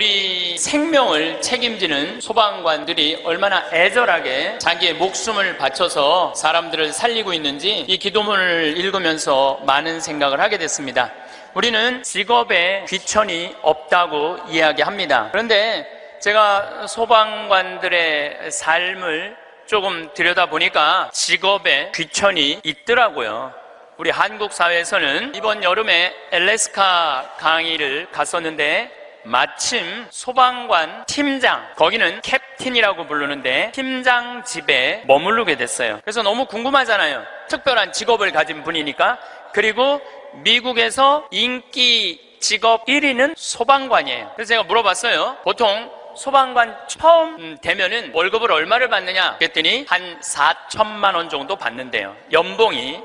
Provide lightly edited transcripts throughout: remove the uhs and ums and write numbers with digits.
우리 생명을 책임지는 소방관들이 얼마나 애절하게 자기의 목숨을 바쳐서 사람들을 살리고 있는지 이 기도문을 읽으면서 많은 생각을 하게 됐습니다. 우리는 직업에 귀천이 없다고 이야기합니다. 그런데 제가 소방관들의 삶을 조금 들여다보니까 직업에 귀천이 있더라고요. 우리 한국 사회에서는 이번 여름에 알래스카 강의를 갔었는데 마침 소방관 팀장, 거기는 캡틴이라고 부르는데 팀장 집에 머무르게 됐어요. 그래서 너무 궁금하잖아요. 특별한 직업을 가진 분이니까. 그리고 미국에서 인기 직업 1위는 소방관이에요. 그래서 제가 물어봤어요. 보통 소방관 처음 되면은 월급을 얼마를 받느냐 그랬더니 한 4천만 원 정도 받는데요, 연봉이.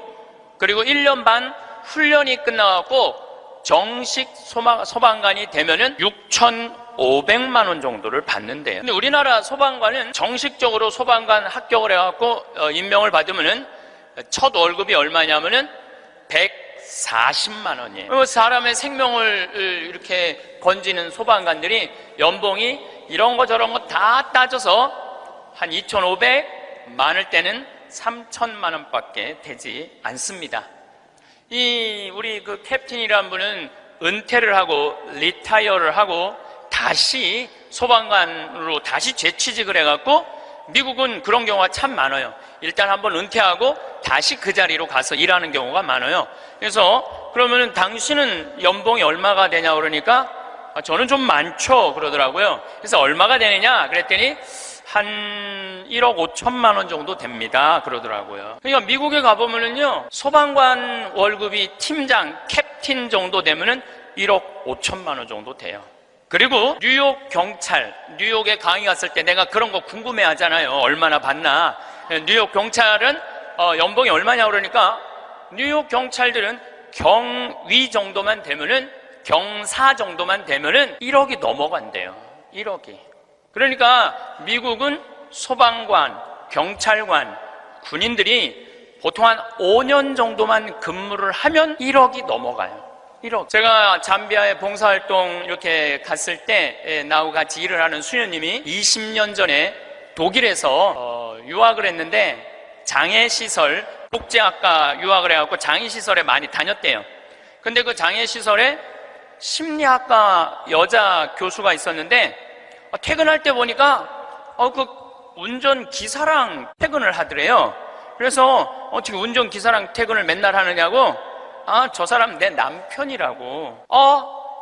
그리고 1년 반 훈련이 끝나갖고 정식 소방관이 되면은 6,500만 원 정도를 받는데요. 근데 우리나라 소방관은 정식적으로 소방관 합격을 해갖고 임명을 받으면은 첫 월급이 얼마냐면은 140만 원이에요. 사람의 생명을 이렇게 건지는 소방관들이 연봉이 이런 거 저런 거 다 따져서 한 2,500, 많을 때는 3천만 원밖에 되지 않습니다. 우리 그 캡틴이라는 분은 은퇴를 하고 리타이어를 하고 다시 소방관으로 다시 재취직을 해갖고, 미국은 그런 경우가 참 많아요. 일단 한번 은퇴하고 다시 그 자리로 가서 일하는 경우가 많아요. 그래서 그러면은 당신은 연봉이 얼마가 되냐 그러니까 저는 좀 많죠 그러더라고요. 그래서 얼마가 되느냐 그랬더니 한 1억 5천만 원 정도 됩니다 그러더라고요. 그러니까 미국에 가보면은요, 소방관 월급이 팀장, 캡틴 정도 되면은 1억 5천만 원 정도 돼요. 그리고 뉴욕 경찰, 뉴욕에 강의 갔을 때 내가 그런 거 궁금해 하잖아요. 얼마나 받나. 뉴욕 경찰은 연봉이 얼마냐 그러니까 뉴욕 경찰들은 경위 정도만 되면은, 경사 정도만 되면은 1억이 넘어간대요. 1억이. 그러니까 미국은 소방관, 경찰관, 군인들이 보통 한 5년 정도만 근무를 하면 1억이 넘어가요. 1억. 제가 잠비아에 봉사활동 이렇게 갔을 때 나하고 같이 일을 하는 수녀님이 20년 전에 독일에서 유학을 했는데 장애시설, 복지학과 유학을 해갖고 장애시설에 많이 다녔대요. 근데 그 장애시설에 심리학과 여자 교수가 있었는데 퇴근할 때 보니까 그 운전기사랑 퇴근을 하더래요. 그래서 어떻게 운전기사랑 퇴근을 맨날 하느냐고, 저 사람 내 남편이라고.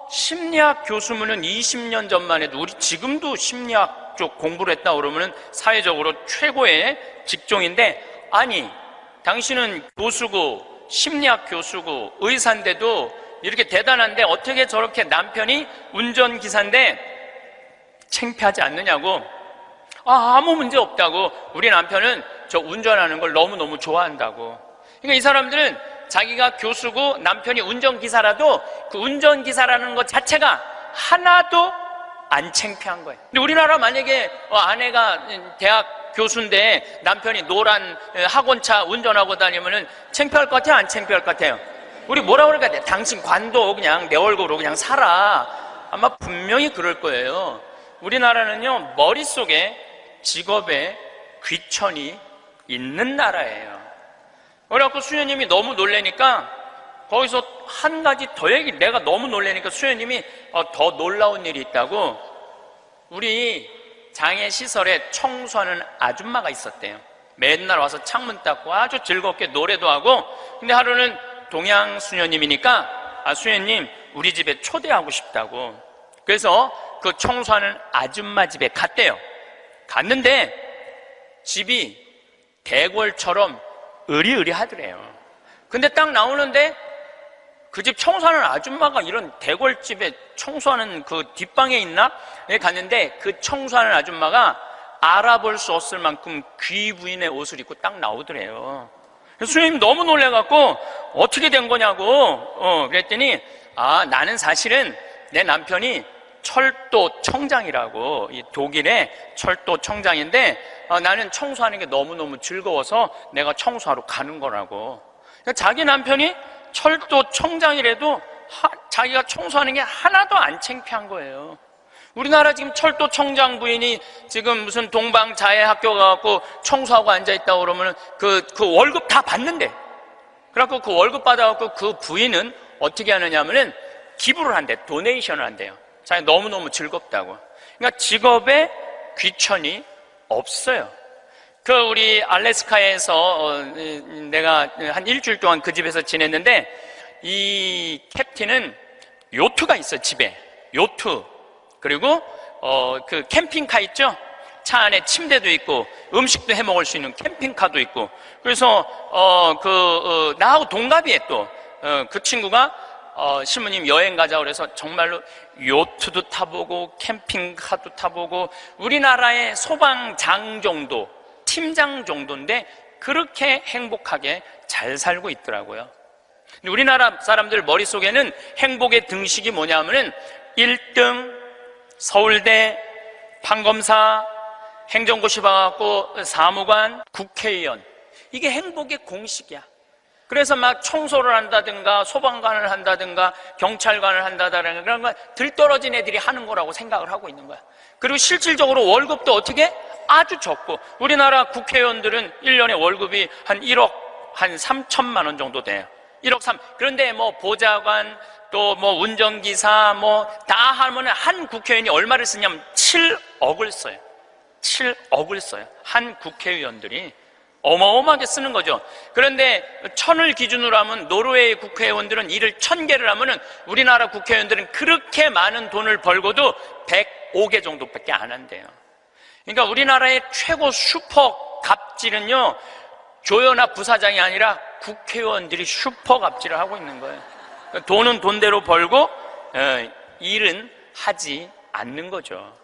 심리학 교수면은 20년 전만 해도, 우리 지금도 심리학 쪽 공부를 했다 그러면은 사회적으로 최고의 직종인데, 아니 당신은 교수고 심리학 교수고 의사인데도 이렇게 대단한데 어떻게 저렇게 남편이 운전기사인데 창피하지 않느냐고. 아무 문제 없다고. 우리 남편은 저 운전하는 걸 너무너무 좋아한다고. 그러니까 이 사람들은 자기가 교수고 남편이 운전기사라도 그 운전기사라는 것 자체가 하나도 안 창피한 거예요. 근데 우리나라 만약에 아내가 대학 교수인데 남편이 노란 학원차 운전하고 다니면은 창피할 것 같아요? 안 창피할 것 같아요? 우리 뭐라 그럴까? 당신 관도 그냥 내 얼굴로 그냥 살아. 아마 분명히 그럴 거예요. 우리나라는요, 머릿속에 직업에 귀천이 있는 나라예요. 그래갖고 수녀님이 너무 놀래니까 거기서 한 가지 더 내가 너무 놀래니까 수녀님이 더 놀라운 일이 있다고, 우리 장애시설에 청소하는 아줌마가 있었대요. 맨날 와서 창문 닦고 아주 즐겁게 노래도 하고. 근데 하루는 동양 수녀님이니까 수녀님 우리 집에 초대하고 싶다고. 그래서 그 청소하는 아줌마 집에 갔대요. 갔는데 집이 대궐처럼 으리으리하더래요. 근데 딱 나오는데 그 집 청소하는 아줌마가 이런 대궐집에 청소하는 그 뒷방에 있나? 갔는데 그 청소하는 아줌마가 알아볼 수 없을 만큼 귀부인의 옷을 입고 딱 나오더래요. 수녀님 너무 놀래갖고 어떻게 된 거냐고 그랬더니 나는 사실은 내 남편이 철도청장이라고, 이 독일의 철도청장인데 나는 청소하는 게 너무너무 즐거워서 내가 청소하러 가는 거라고. 그러니까 자기 남편이 철도청장이라도 자기가 청소하는 게 하나도 안 창피한 거예요. 우리나라 지금 철도청장 부인이 지금 무슨 동방자애학교 가갖고 청소하고 앉아있다고 그러면 그 월급 다 받는데, 그래갖고 그 월급 받아갖고 그 부인은 어떻게 하느냐 하면은 기부를 한대, 도네이션을 한대요. 자기 너무너무 즐겁다고. 그러니까 직업에 귀천이 없어요. 우리 알래스카에서 내가 한 일주일 동안 그 집에서 지냈는데, 이 캡틴은 요트가 있어, 집에. 요트. 그리고 그 캠핑카 있죠? 차 안에 침대도 있고 음식도 해 먹을 수 있는 캠핑카도 있고. 그래서 나하고 동갑이에 또 그 친구가 신부님 여행 가자 그래서 정말로 요트도 타보고 캠핑카도 타보고, 우리나라의 소방장 정도, 팀장 정도인데 그렇게 행복하게 잘 살고 있더라고요. 근데 우리나라 사람들 머릿속에는 행복의 등식이 뭐냐면은 1등 서울대, 판검사, 행정고시 봐갖고 사무관, 국회의원, 이게 행복의 공식이야. 그래서 막 청소를 한다든가 소방관을 한다든가 경찰관을 한다든가 그런 거 들떨어진 애들이 하는 거라고 생각을 하고 있는 거야. 그리고 실질적으로 월급도 어떻게? 아주 적고, 우리나라 국회의원들은 1년에 월급이 한 1억 한 3천만 원 정도 돼요. 1억 3. 그런데 뭐 보좌관, 또 뭐 운전기사 뭐 다 하면 한 국회의원이 얼마를 쓰냐면 7억을 써요. 7억을 써요. 한 국회의원들이 어마어마하게 쓰는 거죠. 그런데 1000을 기준으로 하면 노르웨이 국회의원들은 일을 1000개를 하면은 우리나라 국회의원들은 그렇게 많은 돈을 벌고도 105개 정도밖에 안 한대요. 그러니까 우리나라의 최고 슈퍼 갑질은요, 조연아 부사장이 아니라 국회의원들이 슈퍼 갑질을 하고 있는 거예요. 돈은 돈대로 벌고 일은 하지 않는 거죠.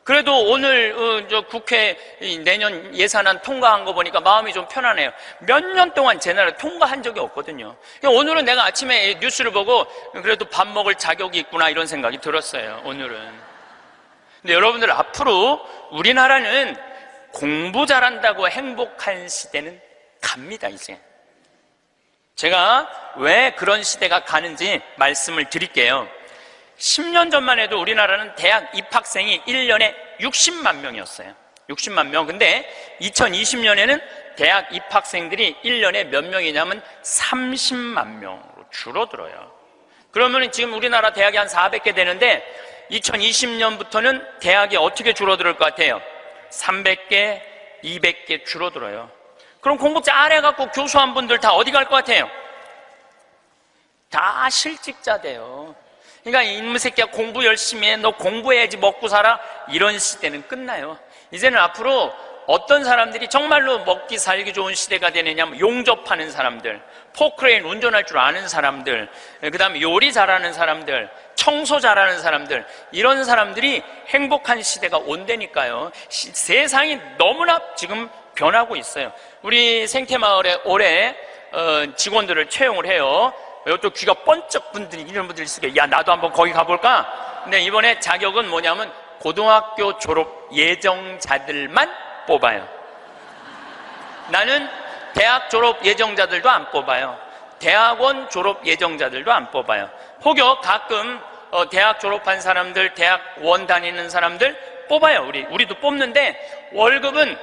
그래도 오늘 저 국회 내년 예산안 통과한 거 보니까 마음이 좀 편하네요. 몇 년 동안 제 나라 통과한 적이 없거든요. 오늘은 내가 아침에 뉴스를 보고 그래도 밥 먹을 자격이 있구나 이런 생각이 들었어요. 오늘은. 근데 여러분들, 앞으로 우리나라는 공부 잘한다고 행복한 시대는 갑니다. 이제 제가 왜 그런 시대가 가는지 말씀을 드릴게요. 10년 전만 해도 우리나라는 대학 입학생이 1년에 60만 명이었어요. 60만 명. 근데 2020년에는 대학 입학생들이 1년에 몇 명이냐면 30만 명으로 줄어들어요. 그러면 지금 우리나라 대학이 한 400개 되는데 2020년부터는 대학이 어떻게 줄어들 것 같아요? 300개, 200개 줄어들어요. 그럼 공부 잘해갖고 교수 한 분들 다 어디 갈 것 같아요? 다 실직자 돼요. 그러니까 이놈의 새끼야, 공부 열심히 해, 너 공부해야지 먹고 살아, 이런 시대는 끝나요. 이제는 앞으로 어떤 사람들이 정말로 먹기 살기 좋은 시대가 되느냐면 용접하는 사람들, 포크레인 운전할 줄 아는 사람들, 그 다음에 요리 잘하는 사람들, 청소 잘하는 사람들, 이런 사람들이 행복한 시대가 온다니까요. 세상이 너무나 지금 변하고 있어요. 우리 생태마을에 올해 직원들을 채용을 해요. 또 귀가 번쩍 분들이 이런 분들이 있으니까 야, 나도 한번 거기 가볼까? 근데 이번에 자격은 뭐냐면 고등학교 졸업 예정자들만 뽑아요. 나는 대학 졸업 예정자들도 안 뽑아요. 대학원 졸업 예정자들도 안 뽑아요. 혹여 가끔 대학 졸업한 사람들, 대학원 다니는 사람들 뽑아요. 우리도 뽑는데 월급은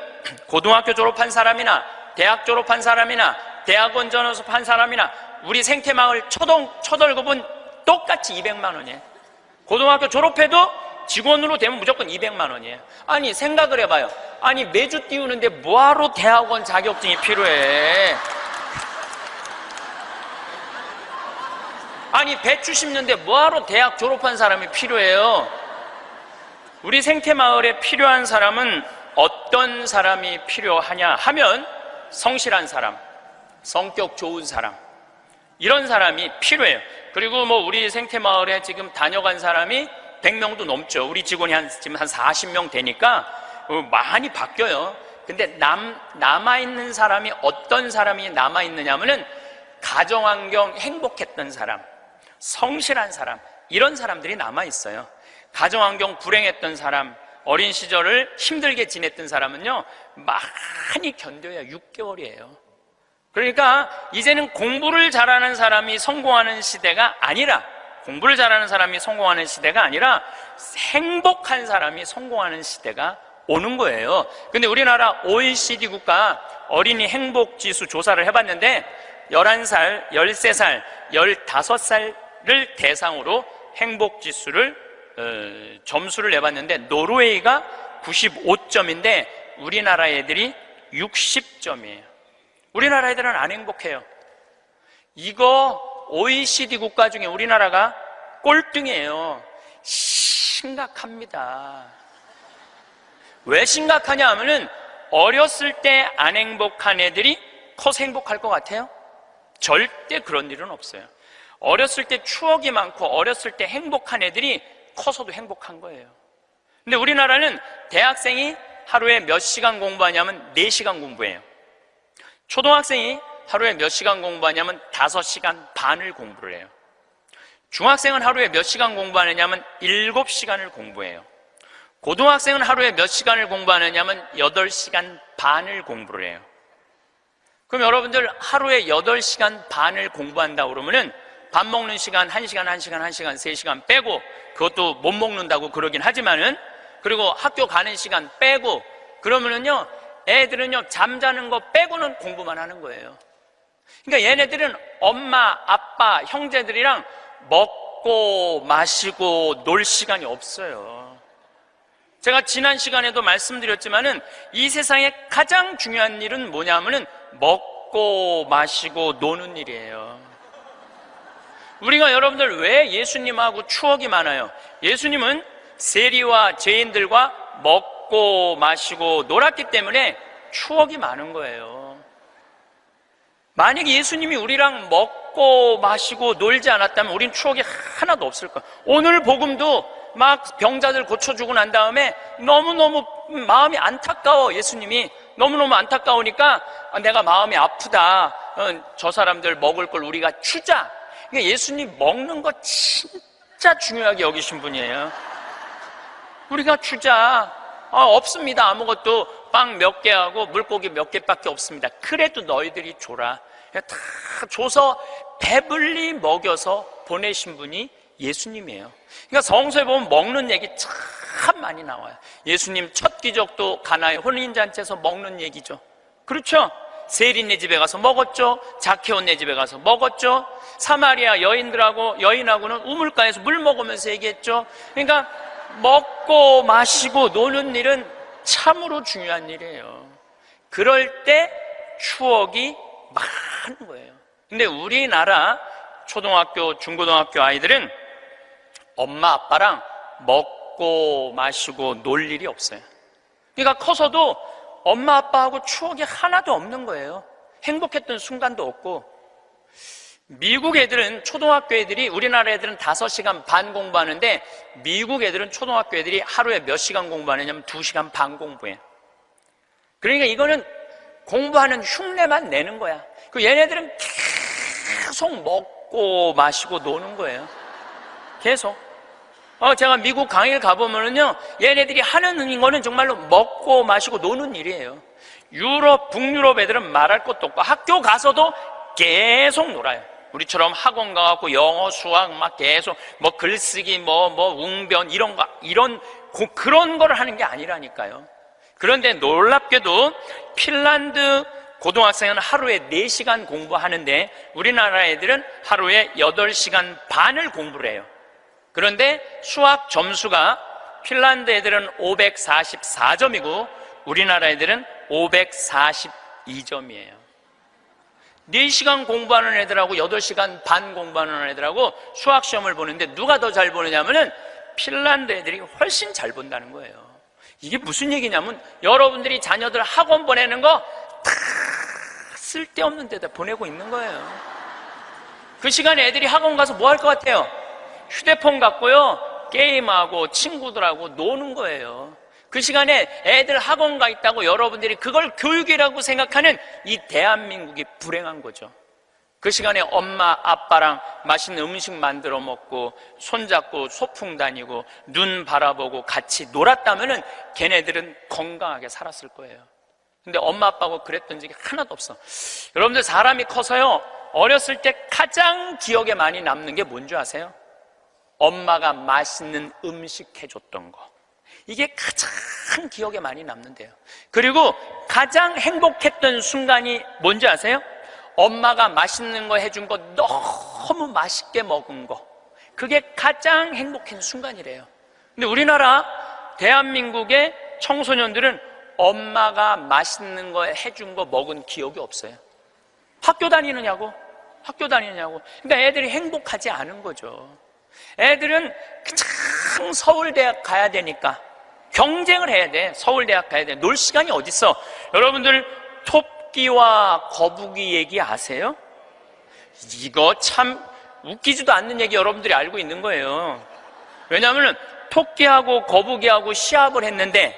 고등학교 졸업한 사람이나 대학 졸업한 사람이나 대학원 졸업한 사람이나 우리 생태마을 첫 월급은 똑같이 200만 원이에요. 고등학교 졸업해도 직원으로 되면 무조건 200만 원이에요. 아니, 생각을 해봐요. 아니, 매주 띄우는데 뭐하러 대학원 자격증이 필요해? 아니, 배추 심는데 뭐하러 대학 졸업한 사람이 필요해요? 우리 생태마을에 필요한 사람은 어떤 사람이 필요하냐 하면 성실한 사람, 성격 좋은 사람, 이런 사람이 필요해요. 그리고 뭐 우리 생태마을에 지금 다녀간 사람이 100명도 넘죠. 우리 직원이 지금 한 40명 되니까 많이 바뀌어요. 근데 남아있는 사람이 어떤 사람이 남아있느냐 하면은 가정환경 행복했던 사람, 성실한 사람, 이런 사람들이 남아있어요. 가정환경 불행했던 사람, 어린 시절을 힘들게 지냈던 사람은요, 많이 견뎌야 6개월이에요. 그러니까 이제는 공부를 잘하는 사람이 성공하는 시대가 아니라 공부를 잘하는 사람이 성공하는 시대가 아니라 행복한 사람이 성공하는 시대가 오는 거예요. 근데 우리나라 OECD 국가 어린이 행복지수 조사를 해봤는데 11살, 13살, 15살을 대상으로 행복지수를 점수를 내봤는데 노르웨이가 95점인데 우리나라 애들이 60점이에요. 우리나라 애들은 안 행복해요. 이거 OECD 국가 중에 우리나라가 꼴등이에요. 심각합니다. 왜 심각하냐 하면은 어렸을 때 안 행복한 애들이 커서 행복할 것 같아요? 절대 그런 일은 없어요. 어렸을 때 추억이 많고 어렸을 때 행복한 애들이 커서도 행복한 거예요. 근데 우리나라는 대학생이 하루에 몇 시간 공부하냐면 4시간 공부해요. 초등학생이 하루에 몇 시간 공부하냐면 5시간 반을 공부를 해요. 중학생은 하루에 몇 시간 공부하느냐면 7시간을 공부해요. 고등학생은 하루에 몇 시간을 공부하느냐면 8시간 반을 공부를 해요. 그럼 여러분들 하루에 8시간 반을 공부한다고 그러면은 밥 먹는 시간 1시간, 1시간, 1시간, 3시간 빼고 그것도 못 먹는다고 그러긴 하지만은 그리고 학교 가는 시간 빼고 그러면은요 애들은요 잠자는 거 빼고는 공부만 하는 거예요. 그러니까 얘네들은 엄마, 아빠, 형제들이랑 먹고 마시고 놀 시간이 없어요. 제가 지난 시간에도 말씀드렸지만은 이 세상에 가장 중요한 일은 뭐냐면은 먹고 마시고 노는 일이에요. 우리가 여러분들 왜 예수님하고 추억이 많아요? 예수님은 세리와 죄인들과 먹고 마시고 놀았기 때문에 추억이 많은 거예요. 만약에 예수님이 우리랑 먹고 마시고 놀지 않았다면 우린 추억이 하나도 없을 거예요. 오늘 복음도 막 병자들 고쳐주고 난 다음에 너무너무 마음이 안타까워. 예수님이 너무너무 안타까우니까 내가 마음이 아프다. 저 사람들 먹을 걸 우리가 주자. 그러니까 예수님 먹는 거 진짜 중요하게 여기신 분이에요. 우리가 주자. 없습니다. 아무것도 빵 몇 개하고 물고기 몇 개밖에 없습니다. 그래도 너희들이 줘라. 다 줘서 배불리 먹여서 보내신 분이 예수님이에요. 그러니까 성서에 보면 먹는 얘기 참 많이 나와요. 예수님 첫 기적도 가나의 혼인잔치에서 먹는 얘기죠. 그렇죠? 세리네 집에 가서 먹었죠. 자케오네 집에 가서 먹었죠. 사마리아 여인하고는 우물가에서 물 먹으면서 얘기했죠. 그러니까 먹고 마시고 노는 일은 참으로 중요한 일이에요. 그럴 때 추억이 많은 거예요. 근데 우리나라 초등학교, 중고등학교 아이들은 엄마 아빠랑 먹고 마시고 놀 일이 없어요. 그러니까 커서도 엄마 아빠하고 추억이 하나도 없는 거예요. 행복했던 순간도 없고. 미국 애들은 초등학교 애들이 우리나라 애들은 5시간 반 공부하는데 미국 애들은 초등학교 애들이 하루에 몇 시간 공부하느냐면 2시간 반 공부해요. 그러니까 이거는 공부하는 흉내만 내는 거야. 그 얘네들은 계속 먹고 마시고 노는 거예요. 계속. 제가 미국 강의를 가보면은요, 얘네들이 하는 거는 정말로 먹고 마시고 노는 일이에요. 유럽, 북유럽 애들은 말할 것도 없고 학교 가서도 계속 놀아요. 우리처럼 학원 가갖고 영어, 수학 막 계속 뭐 글쓰기, 뭐 웅변 그런 거를 하는 게 아니라니까요. 그런데 놀랍게도 핀란드 고등학생은 하루에 4시간 공부하는데 우리나라 애들은 하루에 8시간 반을 공부를 해요. 그런데 수학 점수가 핀란드 애들은 544점이고 우리나라 애들은 542점이에요. 4시간 공부하는 애들하고 8시간 반 공부하는 애들하고 수학 시험을 보는데 누가 더 잘 보느냐면은 핀란드 애들이 훨씬 잘 본다는 거예요. 이게 무슨 얘기냐면 여러분들이 자녀들 학원 보내는 거 다 쓸데없는 데다 보내고 있는 거예요. 그 시간에 애들이 학원 가서 뭐 할 것 같아요? 휴대폰 갖고요 게임하고 친구들하고 노는 거예요. 그 시간에 애들 학원 가 있다고 여러분들이 그걸 교육이라고 생각하는 이 대한민국이 불행한 거죠. 그 시간에 엄마 아빠랑 맛있는 음식 만들어 먹고 손잡고 소풍 다니고 눈 바라보고 같이 놀았다면은 걔네들은 건강하게 살았을 거예요. 근데 엄마 아빠하고 그랬던 적이 하나도 없어. 여러분들 사람이 커서요 어렸을 때 가장 기억에 많이 남는 게 뭔지 아세요? 엄마가 맛있는 음식 해줬던 거, 이게 가장 기억에 많이 남는데요. 그리고 가장 행복했던 순간이 뭔지 아세요? 엄마가 맛있는 거 해준 거 너무 맛있게 먹은 거, 그게 가장 행복한 순간이래요. 근데 우리나라 대한민국의 청소년들은 엄마가 맛있는 거 해준 거 먹은 기억이 없어요. 학교 다니느냐고. 그러니까 애들이 행복하지 않은 거죠. 애들은 그냥 서울대학 가야 되니까 경쟁을 해야 돼. 서울대학 가야 돼. 놀 시간이 어딨어. 여러분들 토끼와 거북이 얘기 아세요? 이거 참 웃기지도 않는 얘기 여러분들이 알고 있는 거예요. 왜냐하면 토끼하고 거북이하고 시합을 했는데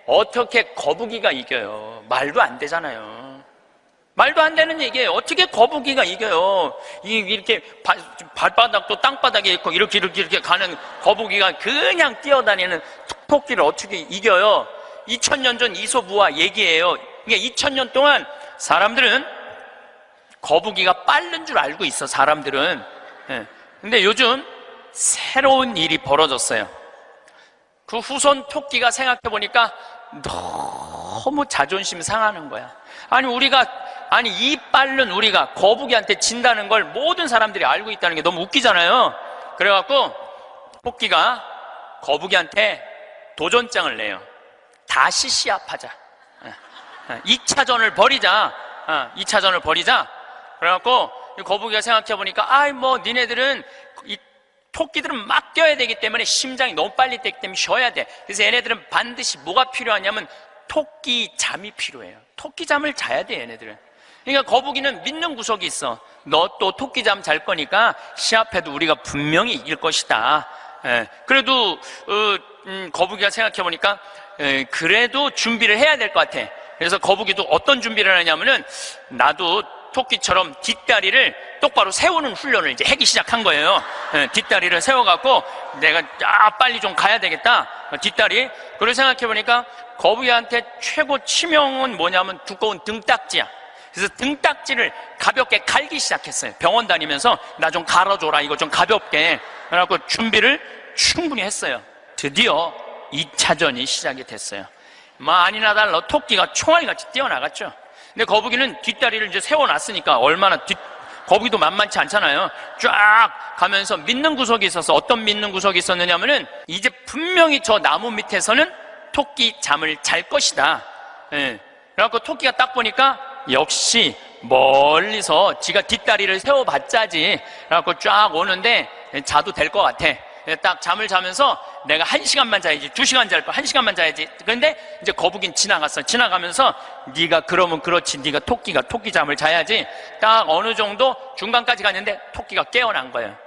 어떻게 거북이가 이겨요? 말도 안 되잖아요. 말도 안 되는 얘기예요. 어떻게 거북이가 이겨요? 이렇게 발바닥도 땅바닥에 있고 이렇게 가는 거북이가 그냥 뛰어다니는 토끼를 어떻게 이겨요? 2000년 전 이솝우화 얘기예요. 그러니까 2000년 동안 사람들은 거북이가 빠른 줄 알고 있어, 사람들은. 근데 요즘 새로운 일이 벌어졌어요. 그 후손 토끼가 생각해보니까 너무 자존심 상하는 거야. 아니 이 빠른 우리가 거북이한테 진다는 걸 모든 사람들이 알고 있다는 게 너무 웃기잖아요. 그래갖고 토끼가 거북이한테 도전장을 내요. 다시 시합하자. 2차전을 벌이자. 2차전을 벌이자. 그래갖고 거북이가 생각해보니까 니네들은 이 토끼들은 막 뛰어야 되기 때문에 심장이 너무 빨리 뛰기 때문에 쉬어야 돼. 그래서 얘네들은 반드시 뭐가 필요하냐면 토끼 잠이 필요해요. 토끼 잠을 자야 돼, 얘네들은. 그러니까 거북이는 믿는 구석이 있어. 너 또 토끼 잠 잘 거니까 시합해도 우리가 분명히 이길 것이다. 그래도 거북이가 생각해보니까 그래도 준비를 해야 될 것 같아. 그래서 거북이도 어떤 준비를 하냐면은 나도 토끼처럼 뒷다리를 똑바로 세우는 훈련을 이제 하기 시작한 거예요. 뒷다리를 세워갖고 내가 빨리 좀 가야 되겠다. 뒷다리. 그걸 생각해보니까 거북이한테 최고 치명은 뭐냐면 두꺼운 등딱지야. 그래서 등딱지를 가볍게 갈기 시작했어요. 병원 다니면서 나 좀 갈아줘라, 이거 좀 가볍게. 그래갖고 준비를 충분히 했어요. 드디어 2차전이 시작이 됐어요. 아니나 달라 토끼가 총알같이 뛰어나갔죠. 근데 거북이는 뒷다리를 이제 세워놨으니까 거북이도 만만치 않잖아요. 쫙 가면서 믿는 구석이 있어서, 어떤 믿는 구석이 있었느냐면은 이제 분명히 저 나무 밑에서는 토끼 잠을 잘 것이다. 그래갖고 토끼가 딱 보니까 역시 멀리서 지가 뒷다리를 세워봤자지. 그래갖고 쫙 오는데 자도 될 것 같아. 딱 잠을 자면서 내가 1시간만 자야지, 2시간 잘 거, 1시간만 자야지. 그런데 이제 거북이는 지나갔어. 지나가면서 네가 그러면 그렇지, 네가 토끼가 토끼 잠을 자야지. 딱 어느 정도 중간까지 갔는데 토끼가 깨어난 거예요.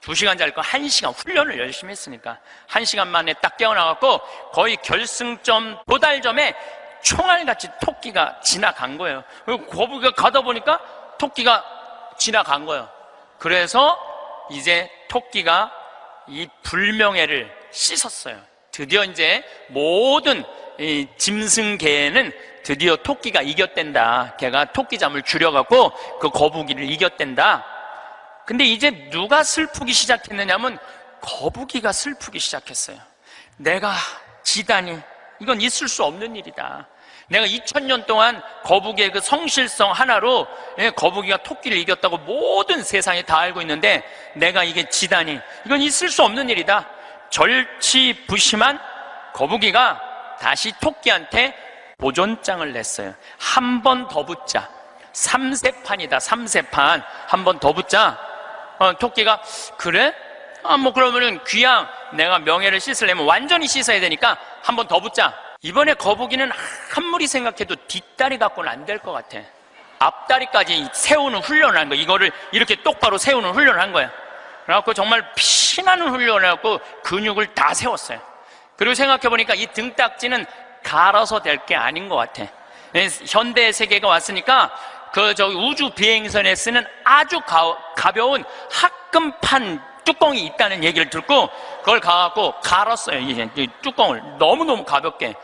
2시간 잘 거 1시간 훈련을 열심히 했으니까 1시간 만에 딱 깨어나갖고 거의 결승점 도달점에 총알같이 토끼가 지나간 거예요. 그리고 거북이가 가다 보니까 토끼가 지나간 거예요. 그래서 이제 토끼가 이 불명예를 씻었어요. 드디어 이제 모든 이 짐승계에는 드디어 토끼가 이겼댄다. 걔가 토끼잠을 줄여갖고 그 거북이를 이겼댄다. 근데 이제 누가 슬프기 시작했느냐면 거북이가 슬프기 시작했어요. 내가 지다니, 이건 있을 수 없는 일이다. 내가 2000년 동안 거북이의 그 성실성 하나로 거북이가 토끼를 이겼다고 모든 세상이 다 알고 있는데 내가 이게 지다니, 이건 있을 수 없는 일이다. 절치부심한 거북이가 다시 토끼한테 도전장을 냈어요. 한 번 더 붙자. 3세판이다, 3세판. 한 번 더 붙자. 토끼가 그래? 그러면은 귀양 내가 명예를 씻으려면 완전히 씻어야 되니까 한 번 더 붙자. 이번에 거북이는 아무리 생각해도 뒷다리 갖고는 안 될 것 같아. 앞다리까지 세우는 훈련을 한 거야. 이거를 이렇게 똑바로 세우는 훈련을 한 거야. 그래갖고 정말 피나는 훈련을 해갖고 근육을 다 세웠어요. 그리고 생각해보니까 이 등딱지는 갈아서 될 게 아닌 것 같아. 현대 세계가 왔으니까 우주 비행선에 쓰는 아주 가벼운 합금판 뚜껑이 있다는 얘기를 듣고 그걸 가갖고 갈았어요. 이 뚜껑을 너무너무 가볍게.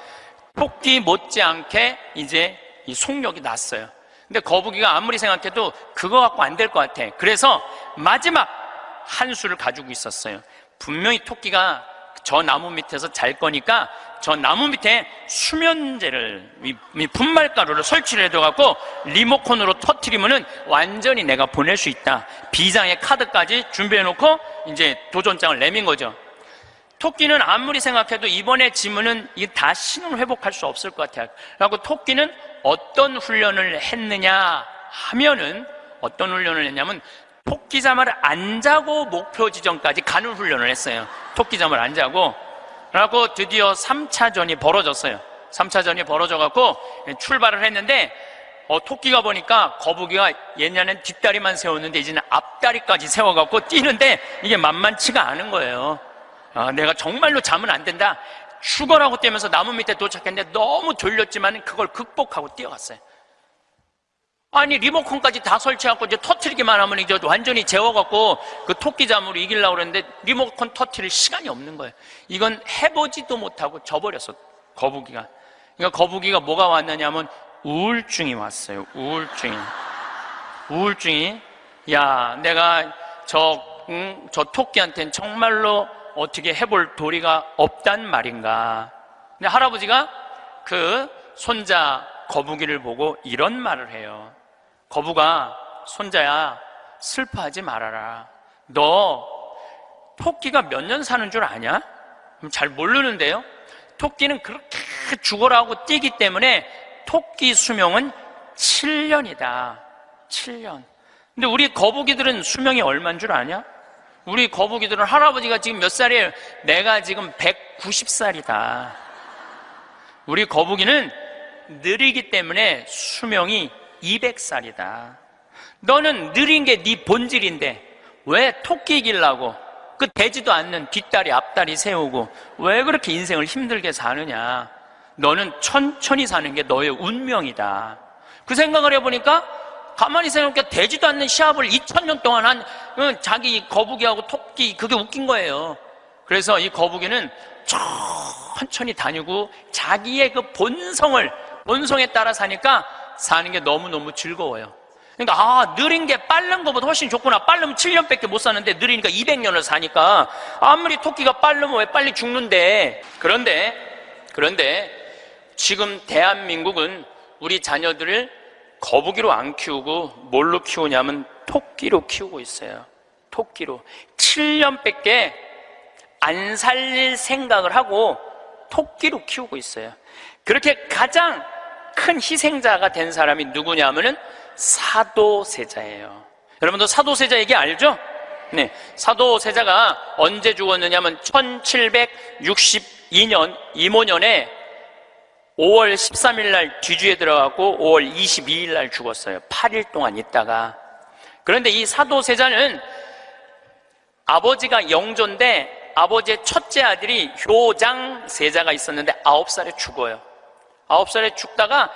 토끼 못지않게 이제 이 속력이 났어요. 근데 거북이가 아무리 생각해도 그거 갖고 안 될 것 같아. 그래서 마지막 한 수를 가지고 있었어요. 분명히 토끼가 저 나무 밑에서 잘 거니까 저 나무 밑에 수면제를, 이 분말가루를 설치를 해둬갖고 리모컨으로 터트리면은 완전히 내가 보낼 수 있다. 비장의 카드까지 준비해놓고 이제 도전장을 내민 거죠. 토끼는 아무리 생각해도 이번에 지면은 이게 다시는 회복할 수 없을 것 같아요. 그리고 토끼는 어떤 훈련을 했느냐 하면은, 어떤 훈련을 했냐면 토끼잠을 안 자고 목표 지점까지 가는 훈련을 했어요. 토끼잠을 안 자고. 그래갖고 드디어 3차전이 벌어졌어요. 3차전이 벌어져갖고 출발을 했는데, 토끼가 보니까 거북이가 옛날엔 뒷다리만 세웠는데 이제는 앞다리까지 세워갖고 뛰는데 이게 만만치가 않은 거예요. 내가 정말로 자면 안 된다, 죽어라고 뛰면서 나무 밑에 도착했는데 너무 졸렸지만 그걸 극복하고 뛰어갔어요. 아니, 리모컨까지 다 설치하고 이제 터트리기만 하면 이제 완전히 재워갖고 그 토끼잠으로 이기려고 그랬는데 리모컨 터트릴 시간이 없는 거예요. 이건 해보지도 못하고 져버렸어, 거북이가. 그러니까 거북이가 뭐가 왔느냐면 우울증이 왔어요. 우울증이. 야, 내가 저 토끼한테는 정말로 어떻게 해볼 도리가 없단 말인가. 근데 할아버지가 그 손자 거북이를 보고 이런 말을 해요. 거북아, 손자야, 슬퍼하지 말아라. 너 토끼가 몇 년 사는 줄 아냐? 잘 모르는데요. 토끼는 그렇게 죽어라고 뛰기 때문에 토끼 수명은 7년이다. 7년. 근데 우리 거북이들은 수명이 얼마인 줄 아냐? 우리 거북이들은, 할아버지가 지금 몇 살이에요? 내가 지금 190살이다. 우리 거북이는 느리기 때문에 수명이 200살이다. 너는 느린 게 네 본질인데 왜 토끼 이기려고 그 되지도 않는 뒷다리 앞다리 세우고 왜 그렇게 인생을 힘들게 사느냐. 너는 천천히 사는 게 너의 운명이다. 그 생각을 해보니까 가만히 생각해, 되지도 않는 시합을 2000년 동안 한 자기 거북이하고 토끼, 그게 웃긴 거예요. 그래서 이 거북이는 천천히 다니고 자기의 그 본성에 따라 사니까 사는 게 너무너무 즐거워요. 그러니까 느린 게 빠른 것보다 훨씬 좋구나. 빠르면 7년밖에 못 사는데 느리니까 200년을 사니까, 아무리 토끼가 빠르면 왜 빨리 죽는데. 그런데 지금 대한민국은 우리 자녀들을 거북이로 안 키우고 뭘로 키우냐면 토끼로 키우고 있어요. 토끼로. 7년밖에 안 살릴 생각을 하고 토끼로 키우고 있어요. 그렇게 가장 큰 희생자가 된 사람이 누구냐면은 사도세자예요. 여러분도 사도세자 얘기 알죠? 네. 사도세자가 언제 죽었느냐면 1762년 이모년에 5월 13일 날 뒤주에 들어가고 5월 22일 날 죽었어요. 8일 동안 있다가. 그런데 이 사도세자는 아버지가 영조인데 아버지의 첫째 아들이 효장세자가 있었는데 9살에 죽어요. 9살에 죽다가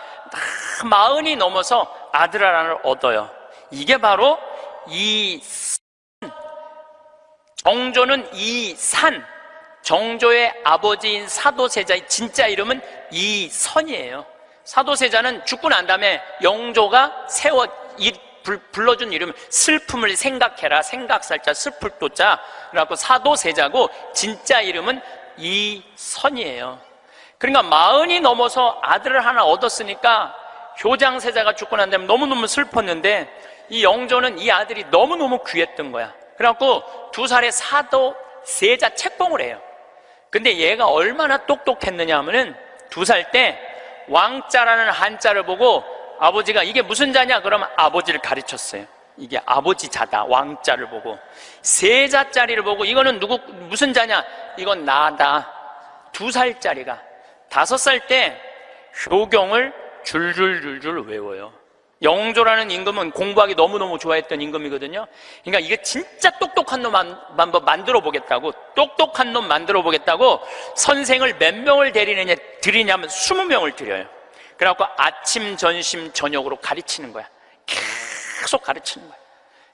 40이 넘어서 아들 하나를 얻어요. 이게 바로 정조는 이산, 정조의 아버지인 사도세자의 진짜 이름은 이선이에요. 사도세자는 죽고 난 다음에 영조가 불러준 이름, 슬픔을 생각해라, 생각살자, 슬플 도자, 그래갖고 사도세자고 진짜 이름은 이선이에요. 그러니까 40이 넘어서 아들을 하나 얻었으니까 효장세자가 죽고 난 다음에 너무너무 슬펐는데 이 영조는 이 아들이 너무너무 귀했던 거야. 그래갖고 2살에 사도세자 책봉을 해요. 근데 얘가 얼마나 똑똑했느냐 하면은 2살 때 왕자라는 한자를 보고 아버지가 이게 무슨 자냐 그러면 아버지를 가르쳤어요. 이게 아버지 자다. 왕자를 보고. 세자짜리를 보고 이거는 무슨 자냐, 이건 나다. 2살짜리가 5살 때 효경을 줄줄줄줄 외워요. 영조라는 임금은 공부하기 너무너무 좋아했던 임금이거든요. 그러니까 이게 진짜 똑똑한 놈 한번 만들어 보겠다고, 똑똑한 놈 만들어 보겠다고 선생을 몇 명을 들이냐면 20명을 들여요. 그래갖고 아침, 점심, 저녁으로 가르치는 거야. 계속 가르치는 거야.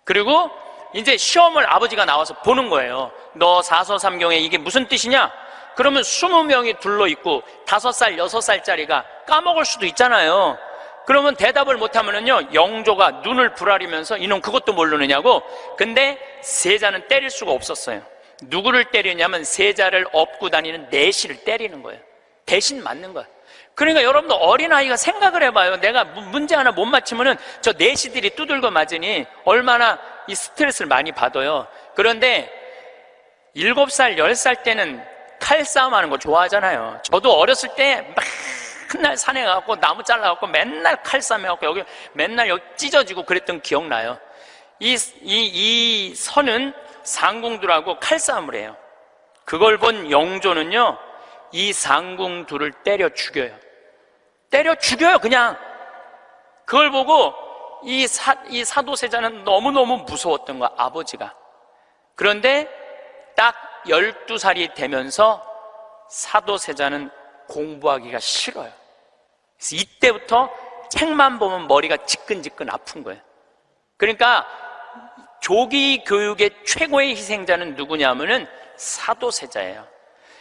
그리고 이제 시험을 아버지가 나와서 보는 거예요. 너 사서삼경에 이게 무슨 뜻이냐? 그러면 20명이 둘러있고 5살, 6살짜리가 까먹을 수도 있잖아요. 그러면 대답을 못하면은요, 영조가 눈을 부라리면서 이놈 그것도 모르느냐고. 근데 세자는 때릴 수가 없었어요. 누구를 때리냐면 세자를 업고 다니는 내시를 때리는 거예요. 대신 맞는 거예요. 그러니까 여러분도 어린아이가 생각을 해봐요. 내가 문제 하나 못 맞히면은 저 내시들이 두들겨 맞으니 얼마나 이 스트레스를 많이 받아요. 그런데 7살, 10살 때는 칼싸움 하는 거 좋아하잖아요. 저도 어렸을 때 맨날 산에 가고 나무 잘라갖고 맨날 칼싸움 해갖고 여기 맨날 여기 찢어지고 그랬던 기억나요. 이 선은 상궁들하고 칼싸움을 해요. 그걸 본 영조는요, 이 상궁들을 때려 죽여요. 때려 죽여요, 그냥. 그걸 보고 이 사도세자는 너무너무 무서웠던 거야, 아버지가. 그런데 딱 12살이 되면서 사도세자는 공부하기가 싫어요. 그래서 이때부터 책만 보면 머리가 지끈지끈 아픈 거예요. 그러니까 조기 교육의 최고의 희생자는 누구냐면은 사도세자예요.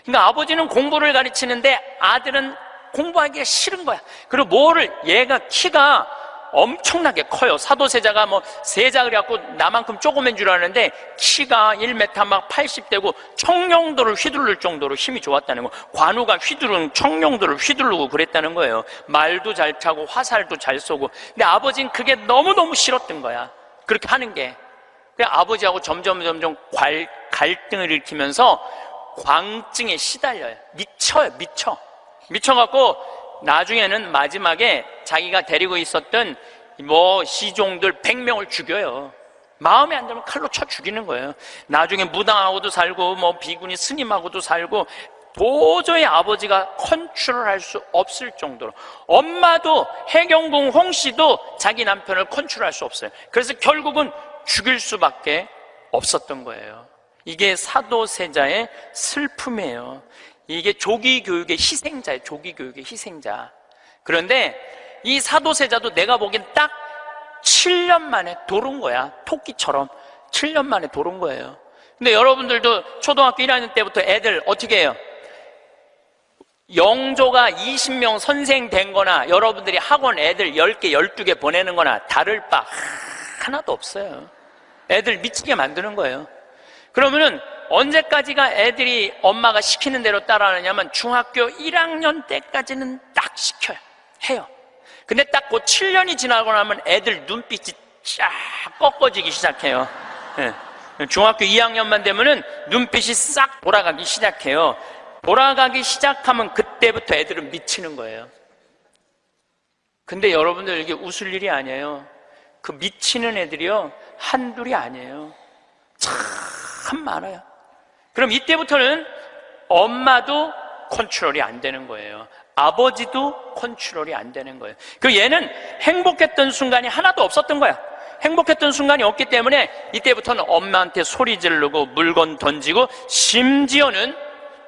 그러니까 아버지는 공부를 가르치는데 아들은 공부하기가 싫은 거야. 그리고 얘가 키가 엄청나게 커요. 사도세자가 세자 그래갖고 나만큼 조그만 줄 아는데 키가 1m 막 80대고 청룡도를 휘두를 정도로 힘이 좋았다는 거. 관우가 청룡도를 휘두르고 그랬다는 거예요. 말도 잘 타고 화살도 잘 쏘고. 근데 아버지는 그게 너무너무 싫었던 거야, 그렇게 하는 게. 그래 아버지하고 점점 갈등을 일으키면서 광증에 시달려요. 미쳐갖고 나중에는 마지막에 자기가 데리고 있었던 시종들 100명을 죽여요. 마음에 안 들면 칼로 쳐 죽이는 거예요. 나중에 무당하고도 살고 비구니 스님하고도 살고, 도저히 아버지가 컨트롤할 수 없을 정도로. 엄마도 해경궁 홍씨도 자기 남편을 컨트롤할 수 없어요. 그래서 결국은 죽일 수밖에 없었던 거예요. 이게 사도세자의 슬픔이에요. 이게 조기교육의 희생자예요. 조기교육의 희생자. 그런데 이 사도세자도 내가 보기엔 딱 7년 만에 돌은 거야. 토끼처럼 7년 만에 돌은 거예요. 근데 여러분들도 초등학교 1학년 때부터 애들 어떻게 해요? 영조가 20명 선생 된 거나 여러분들이 학원 애들 10개, 12개 보내는 거나 다를 바 하나도 없어요. 애들 미치게 만드는 거예요. 그러면은 언제까지가 애들이 엄마가 시키는 대로 따라하느냐면 중학교 1학년 때까지는 딱 시켜요. 해요. 근데 딱 그 7년이 지나고 나면 애들 눈빛이 쫙 꺾어지기 시작해요. 네. 중학교 2학년만 되면은 눈빛이 싹 돌아가기 시작해요. 돌아가기 시작하면 그때부터 애들은 미치는 거예요. 근데 여러분들 이게 웃을 일이 아니에요. 그 미치는 애들이요, 한둘이 아니에요. 참 많아요. 그럼 이때부터는 엄마도 컨트롤이 안 되는 거예요. 아버지도 컨트롤이 안 되는 거예요. 그 얘는 행복했던 순간이 하나도 없었던 거야. 행복했던 순간이 없기 때문에 이때부터는 엄마한테 소리 지르고 물건 던지고, 심지어는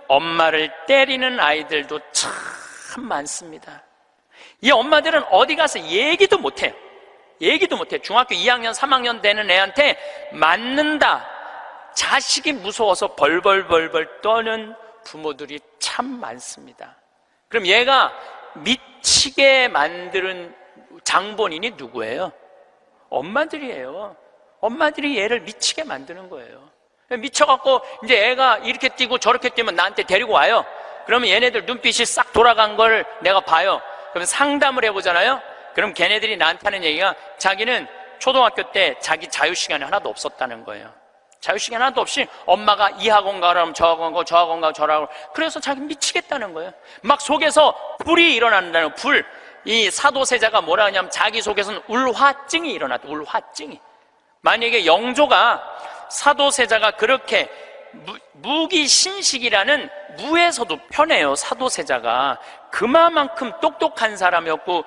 엄마를 때리는 아이들도 참 많습니다. 이 엄마들은 어디 가서 얘기도 못해요. 얘기도 못해. 중학교 2학년, 3학년 되는 애한테 맞는다, 자식이 무서워서 벌벌벌벌 떠는 부모들이 참 많습니다. 그럼 얘가 미치게 만드는 장본인이 누구예요? 엄마들이에요. 엄마들이 얘를 미치게 만드는 거예요. 미쳐갖고 이제 애가 이렇게 뛰고 저렇게 뛰면 나한테 데리고 와요. 그러면 얘네들 눈빛이 싹 돌아간 걸 내가 봐요. 그럼 상담을 해보잖아요. 그럼 걔네들이 나한테 하는 얘기가, 자기는 초등학교 때 자기 자유시간이 하나도 없었다는 거예요. 자유시간 하나도 없이 엄마가 이 학원 가라면 저 학원 가고 저 학원 가고 저 학원 가고, 그래서 자기 미치겠다는 거예요. 막 속에서 불이 일어난다는 불. 이 사도세자가 뭐라 하냐면 자기 속에서는 울화증이 일어났다. 울화증이. 만약에 영조가 사도세자가 그렇게 무기신식이라는 무에서도 편해요. 사도세자가 그만큼 똑똑한 사람이었고,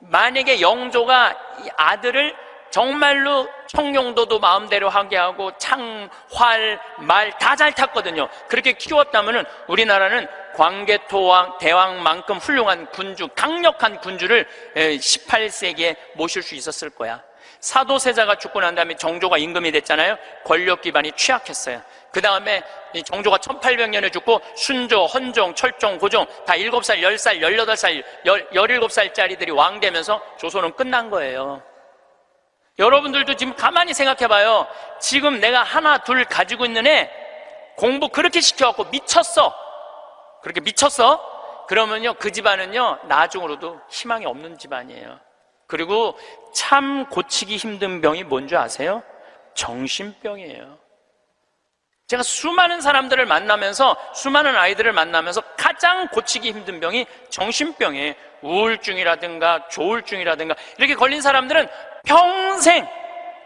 만약에 영조가 이 아들을 정말로 청룡도도 마음대로 하게 하고 창, 활, 말 다 잘 탔거든요. 그렇게 키웠다면은 우리나라는 광개토왕 대왕만큼 훌륭한 군주, 강력한 군주를 18세기에 모실 수 있었을 거야. 사도세자가 죽고 난 다음에 정조가 임금이 됐잖아요. 권력 기반이 취약했어요. 그 다음에 정조가 1800년에 죽고 순조, 헌종, 철종, 고종 다 7살, 10살, 18살, 17살짜리들이 왕 되면서 조선은 끝난 거예요. 여러분들도 지금 가만히 생각해봐요. 지금 내가 하나, 둘 가지고 있는 애 공부 그렇게 시켜갖고 미쳤어. 그렇게 미쳤어? 그러면요, 그 집안은요, 나중으로도 희망이 없는 집안이에요. 그리고 참 고치기 힘든 병이 뭔지 아세요? 정신병이에요. 제가 수많은 사람들을 만나면서, 수많은 아이들을 만나면서 가장 고치기 힘든 병이 정신병이에요. 우울증이라든가 조울증이라든가 이렇게 걸린 사람들은 평생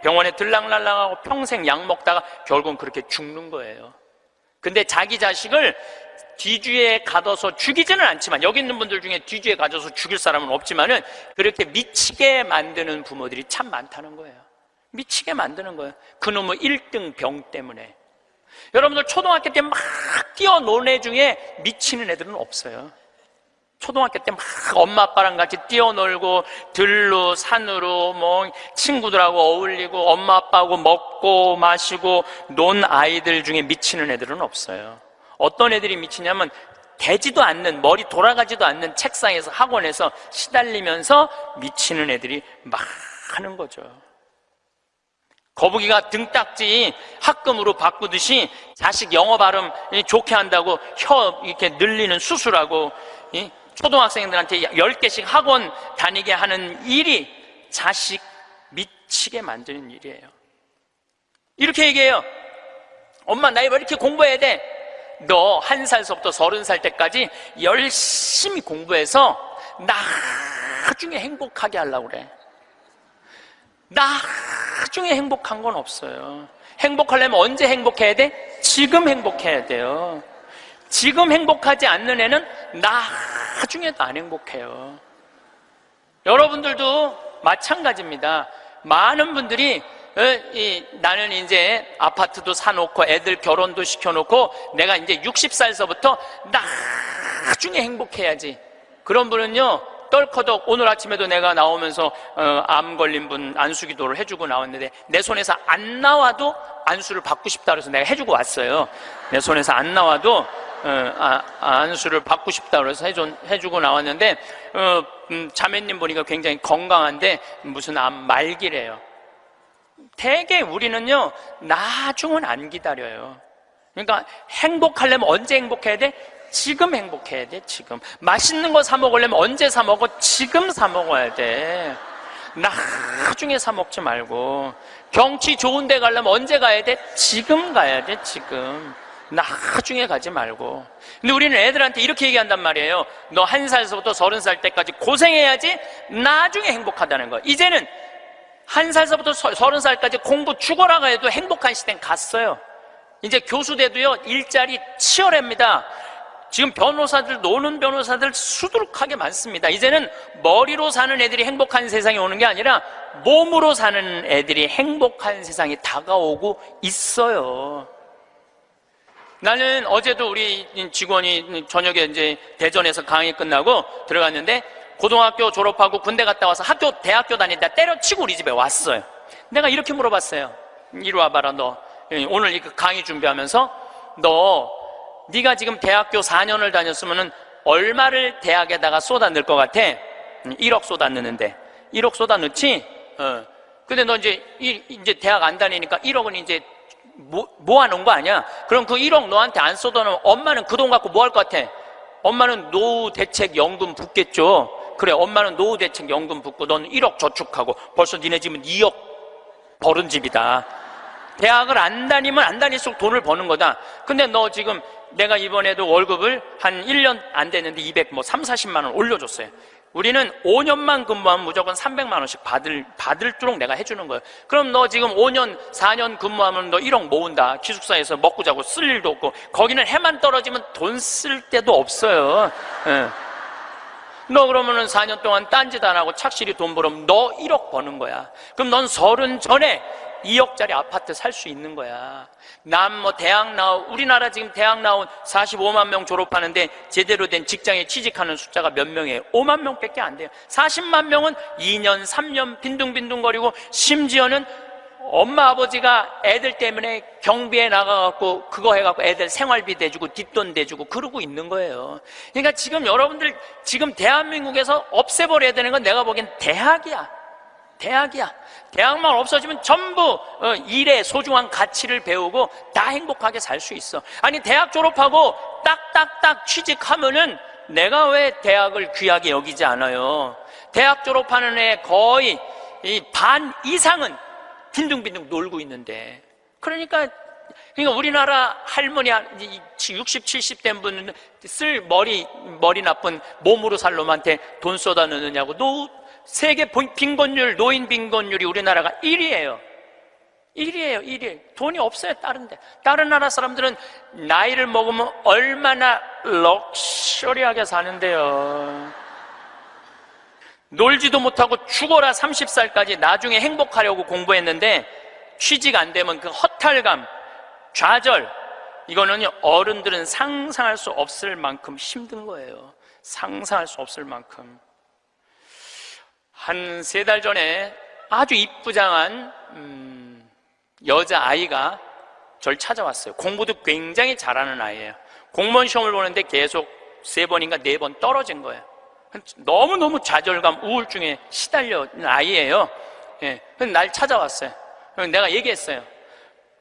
병원에 들락날락하고 평생 약 먹다가 결국은 그렇게 죽는 거예요. 근데 자기 자식을 뒤주에 가둬서 죽이지는 않지만, 여기 있는 분들 중에 뒤주에 가둬서 죽일 사람은 없지만은 그렇게 미치게 만드는 부모들이 참 많다는 거예요. 미치게 만드는 거예요. 그놈의 1등 병 때문에. 여러분들 초등학교 때 막 뛰어노는 애 중에 미치는 애들은 없어요. 초등학교 때 막 엄마 아빠랑 같이 뛰어놀고 들로 산으로 뭐 친구들하고 어울리고 엄마 아빠하고 먹고 마시고 논 아이들 중에 미치는 애들은 없어요. 어떤 애들이 미치냐면 되지도 않는, 머리 돌아가지도 않는 책상에서 학원에서 시달리면서 미치는 애들이 많은 거죠. 거북이가 등딱지 합금으로 바꾸듯이 자식 영어 발음 좋게 한다고 혀 이렇게 늘리는 수술하고 초등학생들한테 10개씩 학원 다니게 하는 일이 자식 미치게 만드는 일이에요. 이렇게 얘기해요. 엄마, 나 왜 이렇게 공부해야 돼? 너 1살서부터 30살 때까지 열심히 공부해서 나중에 행복하게 하려고 그래. 나중에 행복한 건 없어요. 행복하려면 언제 행복해야 돼? 지금 행복해야 돼요. 지금 행복하지 않는 애는 나중에도 안 행복해요. 여러분들도 마찬가지입니다. 많은 분들이 나는 이제 아파트도 사놓고 애들 결혼도 시켜놓고 내가 이제 60살서부터 나중에 행복해야지. 그런 분은요, 떨커덕 오늘 아침에도 내가 나오면서 암 걸린 분 안수기도를 해주고 나왔는데 내 손에서 안 나와도 안수를 받고 싶다 그래서 내가 해주고 왔어요. 내 손에서 안 나와도 안수를 받고 싶다 그래서 해주고 나왔는데 자매님 보니까 굉장히 건강한데 무슨 암 말기래요. 대개 우리는요, 나중은 안 기다려요. 그러니까 행복하려면 언제 행복해야 돼? 지금 행복해야 돼. 지금 맛있는 거 사 먹으려면 언제 사 먹어? 지금 사 먹어야 돼. 나중에 사 먹지 말고. 경치 좋은 데 가려면 언제 가야 돼? 지금 가야 돼. 지금. 나중에 가지 말고. 근데 우리는 애들한테 이렇게 얘기한단 말이에요. 너 1살서부터 30살 때까지 고생해야지 나중에 행복하다는 거. 이제는 1살서부터 30살까지 공부 죽어라 해도 행복한 시대는 갔어요. 이제 교수 돼도요, 일자리 치열합니다. 지금 변호사들, 노는 변호사들 수두룩하게 많습니다. 이제는 머리로 사는 애들이 행복한 세상이 오는 게 아니라 몸으로 사는 애들이 행복한 세상이 다가오고 있어요. 나는 어제도 우리 직원이 저녁에 이제 대전에서 강의 끝나고 들어갔는데 고등학교 졸업하고 군대 갔다 와서 대학교 다니다 때려치고 우리 집에 왔어요. 내가 이렇게 물어봤어요. 이리 와봐라, 너. 오늘 이 강의 준비하면서 네가 지금 대학교 4년을 다녔으면은 얼마를 대학에다가 쏟아 넣을 것 같아? 1억 쏟아 넣는데. 1억 쏟아 넣지? 근데 너 이제 대학 안 다니니까 1억은 이제 모아놓은 거 아니야? 그럼 그 1억 너한테 안 쏟아 놓으면 엄마는 그 돈 갖고 뭐 할 것 같아? 엄마는 노후대책연금 붓겠죠? 그래, 엄마는 노후대책연금 붓고 넌 1억 저축하고 벌써 니네 집은 2억 벌은 집이다. 대학을 안 다니면 안 다닐수록 돈을 버는 거다. 근데 너 지금 내가 이번에도 월급을 한 1년 안 됐는데 30-40만 원 올려줬어요. 우리는 5년만 근무하면 무조건 300만 원씩 받을도록 내가 해주는 거예요. 그럼 너 지금 5년, 4년 근무하면 너 1억 모은다. 기숙사에서 먹고 자고 쓸 일도 없고, 거기는 해만 떨어지면 돈 쓸 데도 없어요. 너 그러면은 4년 동안 딴짓 안 하고 착실히 돈 벌으면 너 1억 버는 거야. 그럼 넌 30 전에 2억짜리 아파트 살 수 있는 거야. 난 뭐 우리나라 지금 대학 나온 45만 명 졸업하는데 제대로 된 직장에 취직하는 숫자가 몇 명이에요? 5만 명밖에 안 돼요. 40만 명은 2년, 3년 빈둥빈둥거리고, 심지어는 엄마 아버지가 애들 때문에 경비에 나가갖고 그거 해갖고 애들 생활비 대주고 뒷돈 대주고 그러고 있는 거예요. 그러니까 지금 여러분들 지금 대한민국에서 없애버려야 되는 건 내가 보기엔 대학이야. 대학만 없어지면 전부 일의 소중한 가치를 배우고 다 행복하게 살 수 있어. 아니 대학 졸업하고 딱딱딱 취직하면은 내가 왜 대학을 귀하게 여기지 않아요? 대학 졸업하는 애 거의 반 이상은 빈둥빈둥 놀고 있는데. 그러니까 우리나라 할머니 60, 70 된 분은 쓸 머리 나쁜 몸으로 살 놈한테 돈 쏟아 넣느냐고. 세계 빈곤율, 노인 빈곤율이 우리나라가 1위예요. 1위. 돈이 없어요, 다른 나라 사람들은 나이를 먹으면 얼마나 럭셔리하게 사는데요. 놀지도 못하고 죽어라 30살까지 나중에 행복하려고 공부했는데 취직 안 되면 그 허탈감, 좌절, 이거는 어른들은 상상할 수 없을 만큼 힘든 거예요. 상상할 수 없을 만큼. 한 3달 전에 아주 이쁘장한 여자아이가 절 찾아왔어요. 공부도 굉장히 잘하는 아이예요. 공무원 시험을 보는데 계속 3번인가 4번 떨어진 거예요. 너무너무 좌절감, 우울증에 시달려 있는 아이예요. 예. 그래서 날 찾아왔어요. 그래서 내가 얘기했어요.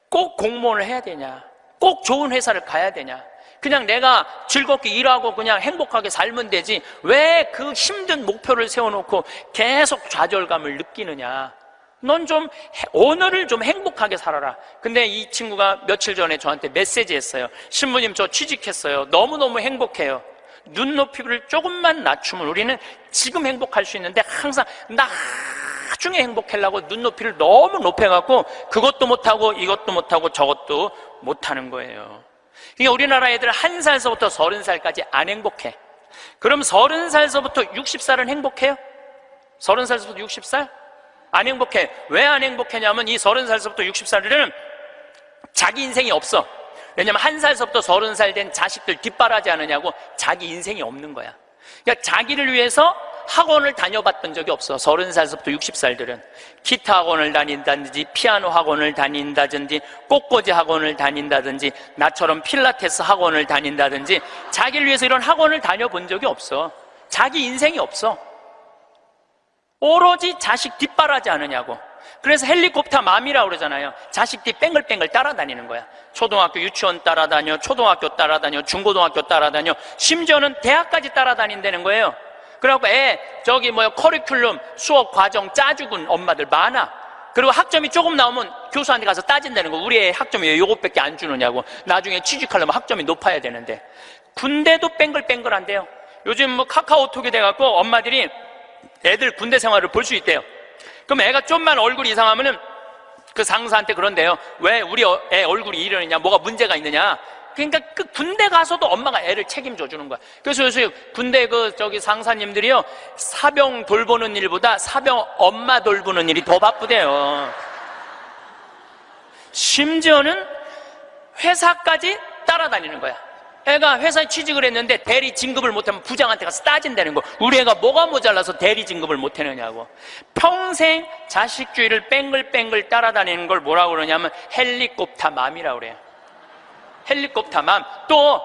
꼭 공무원을 해야 되냐? 꼭 좋은 회사를 가야 되냐? 그냥 내가 즐겁게 일하고 그냥 행복하게 살면 되지 왜 그 힘든 목표를 세워놓고 계속 좌절감을 느끼느냐? 넌 좀 오늘을 좀 행복하게 살아라. 근데 이 친구가 며칠 전에 저한테 메시지 했어요. 신부님, 저 취직했어요. 너무너무 행복해요. 눈높이를 조금만 낮추면 우리는 지금 행복할 수 있는데 항상 나중에 행복하려고 눈높이를 너무 높여갖고 그것도 못하고 이것도 못하고 저것도 못하는 거예요. 그러니까 우리나라 애들 1살서부터 30살까지 안 행복해. 그럼 30살서부터 60살은 행복해요? 30살서부터 60살? 안 행복해. 왜 안 행복하냐면 이 30살서부터 60살은 자기 인생이 없어. 왜냐면 1살서부터 30살 된 자식들 뒷바라지 않으냐고 자기 인생이 없는 거야. 그러니까 자기를 위해서 학원을 다녀봤던 적이 없어. 30살서부터 60살들은 기타 학원을 다닌다든지 피아노 학원을 다닌다든지 꽃꽂이 학원을 다닌다든지 나처럼 필라테스 학원을 다닌다든지 자기를 위해서 이런 학원을 다녀본 적이 없어. 자기 인생이 없어. 오로지 자식 뒷바라지 않으냐고. 그래서 헬리콥터 맘이라고 그러잖아요. 자식 뒤 뺑글뺑글 따라다니는 거야. 초등학교 유치원 따라다녀, 초등학교 따라다녀, 중고등학교 따라다녀, 심지어는 대학까지 따라다닌다는 거예요. 그래갖고 커리큘럼 수업 과정 짜주군 엄마들 많아. 그리고 학점이 조금 나오면 교수한테 가서 따진다는 거. 우리 애 학점이 왜 요것밖에 안 주느냐고. 나중에 취직하려면 학점이 높아야 되는데. 군대도 뺑글뺑글한데요. 요즘 카카오톡이 돼갖고 엄마들이 애들 군대 생활을 볼 수 있대요. 그럼 애가 좀만 얼굴이 이상하면은 그 상사한테 그런대요. 왜 우리 애 얼굴이 이러느냐, 뭐가 문제가 있느냐. 그러니까 그 군대 가서도 엄마가 애를 책임져 주는 거야. 그래서 요새 군대 상사님들이요, 사병 돌보는 일보다 사병 엄마 돌보는 일이 더 바쁘대요. 심지어는 회사까지 따라다니는 거야. 애가 회사에 취직을 했는데 대리 진급을 못하면 부장한테 가서 따진다는 거. 우리 애가 뭐가 모자라서 대리 진급을 못하느냐고. 평생 자식주의를 뺑글뺑글 따라다니는 걸 뭐라고 그러냐면 헬리콥터 맘이라고 그래요. 헬리콥터 맘. 또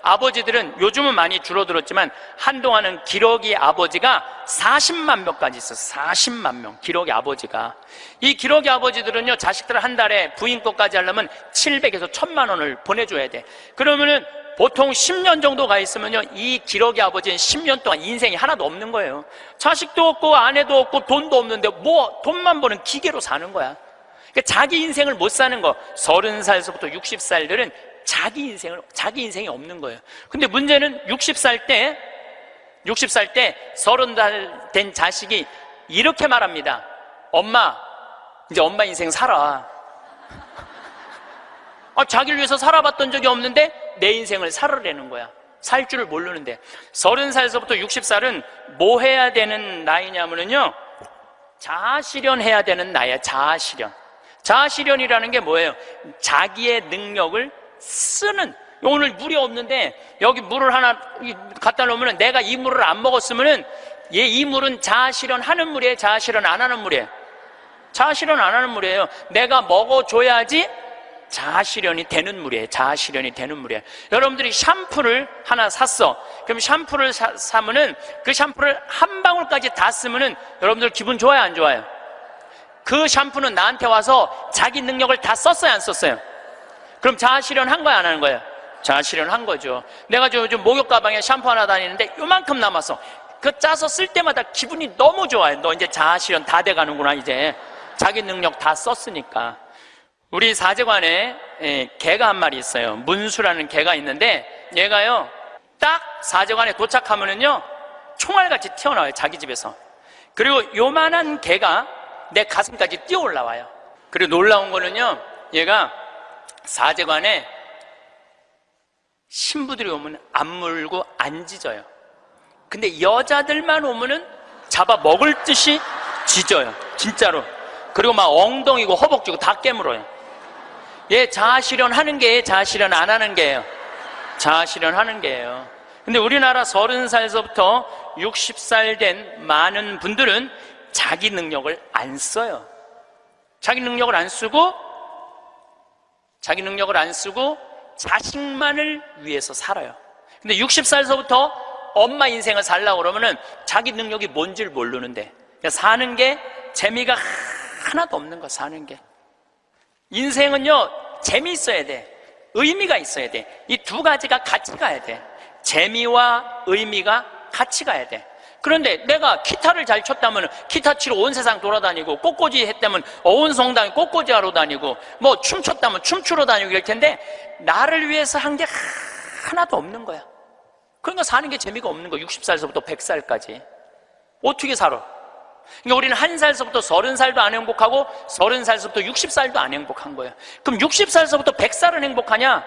아버지들은 요즘은 많이 줄어들었지만 한동안은 기러기 아버지가 40만 명까지 있었어요. 40만 명 기러기 아버지가. 이 기러기 아버지들은요, 자식들 한 달에 부인 것까지 하려면 700에서 1000만 원을 보내줘야 돼. 그러면은 보통 10년 정도 가 있으면요, 이 기러기 아버지는 10년 동안 인생이 하나도 없는 거예요. 자식도 없고 아내도 없고 돈도 없는데 뭐 돈만 버는 기계로 사는 거야. 그러니까 자기 인생을 못 사는 거. 30살서부터 60살들은 자기 인생이 없는 거예요. 근데 문제는 60살 때 30살 된 자식이 이렇게 말합니다. 엄마, 이제 엄마 인생 살아. 자기를 위해서 살아봤던 적이 없는데 내 인생을 살으라는 거야. 살 줄을 모르는데 30살서부터 60살은 뭐 해야 되는 나이냐면요, 자아실현해야 되는 나이야. 자아실현. 자아실현이라는 게 뭐예요? 자기의 능력을 쓰는. 오늘 물이 없는데 여기 물을 하나 갖다 놓으면 내가 이 물을 안 먹었으면은 이 물은 자아실현하는 물이에요? 자아실현 안 하는 물이에요? 자아실현 안 하는 물이에요. 내가 먹어줘야지 자아실현이 되는 물이에요. 자아실현이 되는 물이에요. 여러분들이 샴푸를 하나 샀어. 그럼 샴푸를 사면은 그 샴푸를 한 방울까지 다 쓰면은 여러분들 기분 좋아요, 안 좋아요? 그 샴푸는 나한테 와서 자기 능력을 다 썼어요, 안 썼어요? 그럼 자아실현 한 거야, 안 하는 거예요? 자아실현 한 거죠. 내가 요즘 목욕 가방에 샴푸 하나 다니는데 요만큼 남았어. 그 짜서 쓸 때마다 기분이 너무 좋아요. 너 이제 자아실현 다 돼가는구나. 이제 자기 능력 다 썼으니까. 우리 사제관에 개가 한 마리 있어요. 문수라는 개가 있는데 얘가요, 딱 사제관에 도착하면은요 총알같이 튀어나와요, 자기 집에서. 그리고 요만한 개가 내 가슴까지 뛰어 올라와요. 그리고 놀라운 거는요, 얘가 사제관에 신부들이 오면 안 물고 안 짖어요. 근데 여자들만 오면은 잡아 먹을 듯이 짖어요, 진짜로. 그리고 막 엉덩이고 허벅지고 다 깨물어요. 얘 자아실현 하는 게예요, 자아실현 안 하는 게예요? 자아실현 하는 게예요. 근데 우리나라 30살서부터 60살 된 많은 분들은 자기 능력을 안 써요. 자기 능력을 안 쓰고 자식만을 위해서 살아요. 근데 60살서부터 엄마 인생을 살려고 그러면은 자기 능력이 뭔지를 모르는데, 그러니까 사는 게 재미가 하나도 없는 거. 사는 게, 인생은요 재미있어야 돼, 의미가 있어야 돼. 이 두 가지가 같이 가야 돼. 재미와 의미가 같이 가야 돼. 그런데 내가 기타를 잘 쳤다면 기타 치러 온 세상 돌아다니고, 꽃꽂이 했다면 온 성당에 꽃꽂이 하러 다니고, 뭐 춤췄다면 춤추러 다니고 이럴 텐데 나를 위해서 한 게 하나도 없는 거야. 그러니까 사는 게 재미가 없는 거야. 60살서부터 100살까지 어떻게 살아? 그러니까 우리는 1살서부터 30살도 안 행복하고 30살서부터 60살도 안 행복한 거예요. 그럼 60살서부터 100살은 행복하냐?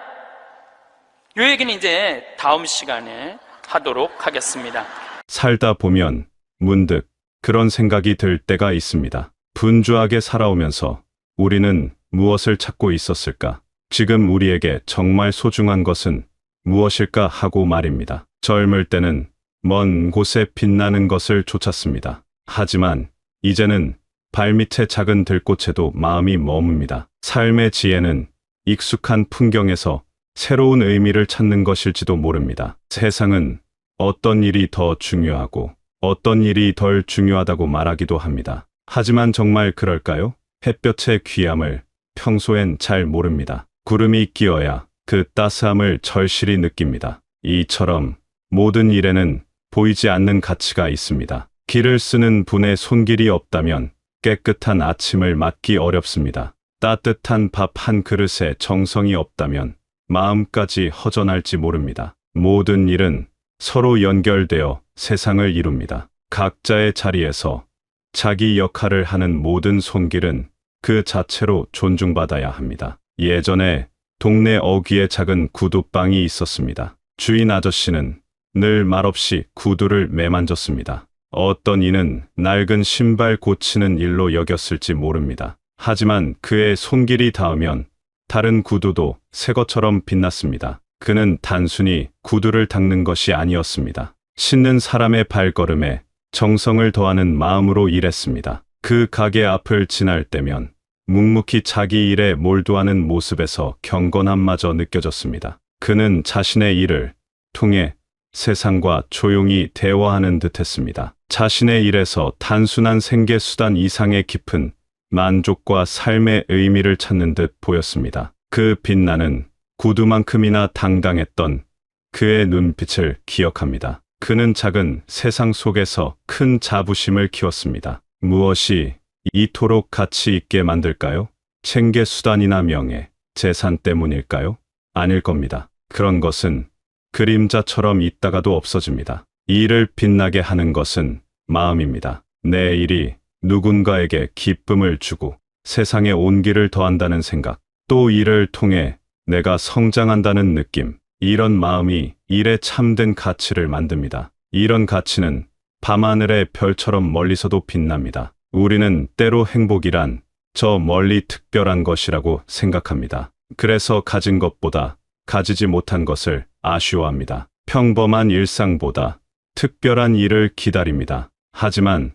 이 얘기는 이제 다음 시간에 하도록 하겠습니다. 살다 보면 문득 그런 생각이 들 때가 있습니다. 분주하게 살아오면서 우리는 무엇을 찾고 있었을까? 지금 우리에게 정말 소중한 것은 무엇일까 하고 말입니다. 젊을 때는 먼 곳에 빛나는 것을 쫓았습니다. 하지만 이제는 발밑의 작은 들꽃에도 마음이 머뭅니다. 삶의 지혜는 익숙한 풍경에서 새로운 의미를 찾는 것일지도 모릅니다. 세상은 어떤 일이 더 중요하고 어떤 일이 덜 중요하다고 말하기도 합니다. 하지만 정말 그럴까요? 햇볕의 귀함을 평소엔 잘 모릅니다. 구름이 끼어야 그 따스함을 절실히 느낍니다. 이처럼 모든 일에는 보이지 않는 가치가 있습니다. 길을 쓰는 분의 손길이 없다면 깨끗한 아침을 맞기 어렵습니다. 따뜻한 밥 한 그릇에 정성이 없다면 마음까지 허전할지 모릅니다. 모든 일은 서로 연결되어 세상을 이룹니다. 각자의 자리에서 자기 역할을 하는 모든 손길은 그 자체로 존중받아야 합니다. 예전에 동네 어귀에 작은 구두방이 있었습니다. 주인 아저씨는 늘 말없이 구두를 매만졌습니다. 어떤 이는 낡은 신발 고치는 일로 여겼을지 모릅니다. 하지만 그의 손길이 닿으면 다른 구두도 새 것처럼 빛났습니다. 그는 단순히 구두를 닦는 것이 아니었습니다. 신는 사람의 발걸음에 정성을 더하는 마음으로 일했습니다. 그 가게 앞을 지날 때면 묵묵히 자기 일에 몰두하는 모습에서 경건함마저 느껴졌습니다. 그는 자신의 일을 통해 세상과 조용히 대화하는 듯했습니다. 자신의 일에서 단순한 생계수단 이상의 깊은 만족과 삶의 의미를 찾는 듯 보였습니다. 그 빛나는 구두만큼이나 당당했던 그의 눈빛을 기억합니다. 그는 작은 세상 속에서 큰 자부심을 키웠습니다. 무엇이 이토록 가치 있게 만들까요? 생계 수단이나 명예, 재산 때문일까요? 아닐 겁니다. 그런 것은 그림자처럼 있다가도 없어집니다. 일을 빛나게 하는 것은 마음입니다. 내 일이 누군가에게 기쁨을 주고 세상에 온기를 더한다는 생각, 또 이를 통해 내가 성장한다는 느낌, 이런 마음이 일에 참된 가치를 만듭니다. 이런 가치는 밤하늘의 별처럼 멀리서도 빛납니다. 우리는 때로 행복이란 저 멀리 특별한 것이라고 생각합니다. 그래서 가진 것보다 가지지 못한 것을 아쉬워합니다. 평범한 일상보다 특별한 일을 기다립니다. 하지만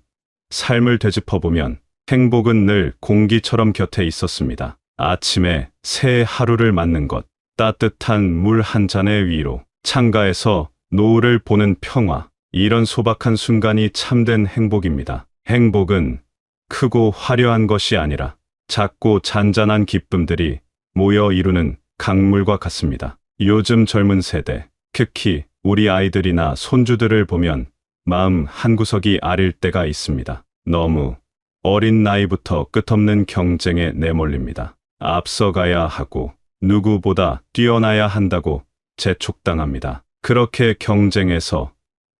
삶을 되짚어보면 행복은 늘 공기처럼 곁에 있었습니다. 아침에 새 하루를 맞는 것, 따뜻한 물 한 잔의 위로, 창가에서 노을을 보는 평화, 이런 소박한 순간이 참된 행복입니다. 행복은 크고 화려한 것이 아니라 작고 잔잔한 기쁨들이 모여 이루는 강물과 같습니다. 요즘 젊은 세대, 특히 우리 아이들이나 손주들을 보면 마음 한구석이 아릴 때가 있습니다. 너무 어린 나이부터 끝없는 경쟁에 내몰립니다. 앞서가야 하고 누구보다 뛰어나야 한다고 재촉당합니다. 그렇게 경쟁에서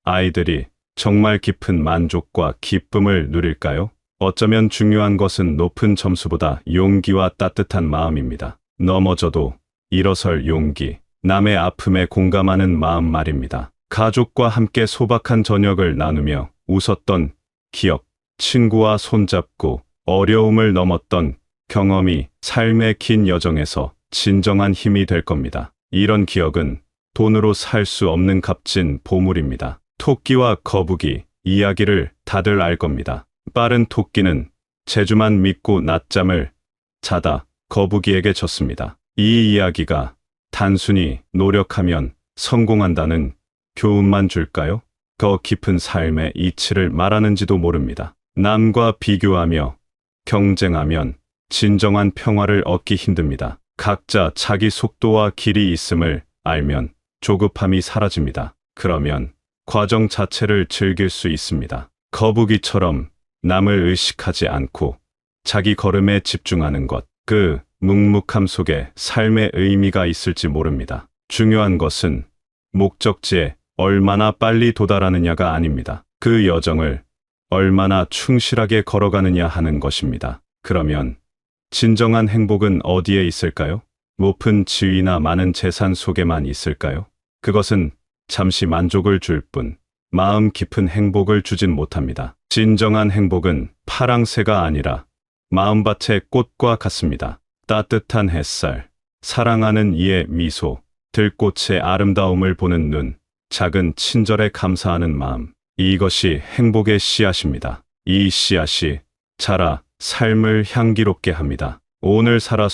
아이들이 정말 깊은 만족과 기쁨을 누릴까요? 어쩌면 중요한 것은 높은 점수보다 용기와 따뜻한 마음입니다. 넘어져도 일어설 용기, 남의 아픔에 공감하는 마음 말입니다. 가족과 함께 소박한 저녁을 나누며 웃었던 기억, 친구와 손잡고 어려움을 넘었던 경험이 삶의 긴 여정에서 진정한 힘이 될 겁니다. 이런 기억은 돈으로 살 수 없는 값진 보물입니다. 토끼와 거북이 이야기를 다들 알 겁니다. 빠른 토끼는 제주만 믿고 낮잠을 자다 거북이에게 졌습니다. 이 이야기가 단순히 노력하면 성공한다는 교훈만 줄까요? 더 깊은 삶의 이치를 말하는지도 모릅니다. 남과 비교하며 경쟁하면 진정한 평화를 얻기 힘듭니다. 각자 자기 속도와 길이 있음을 알면 조급함이 사라집니다. 그러면 과정 자체를 즐길 수 있습니다. 거북이처럼 남을 의식하지 않고 자기 걸음에 집중하는 것, 그 묵묵함 속에 삶의 의미가 있을지 모릅니다. 중요한 것은 목적지에 얼마나 빨리 도달하느냐가 아닙니다. 그 여정을 얼마나 충실하게 걸어가느냐 하는 것입니다. 그러면 진정한 행복은 어디에 있을까요? 높은 지위나 많은 재산 속에만 있을까요? 그것은 잠시 만족을 줄 뿐 마음 깊은 행복을 주진 못합니다. 진정한 행복은 파랑새가 아니라 마음밭의 꽃과 같습니다. 따뜻한 햇살, 사랑하는 이의 미소, 들꽃의 아름다움을 보는 눈, 작은 친절에 감사하는 마음. 이것이 행복의 씨앗입니다. 이 씨앗이 자라 삶을 향기롭게 합니다. 오늘 살아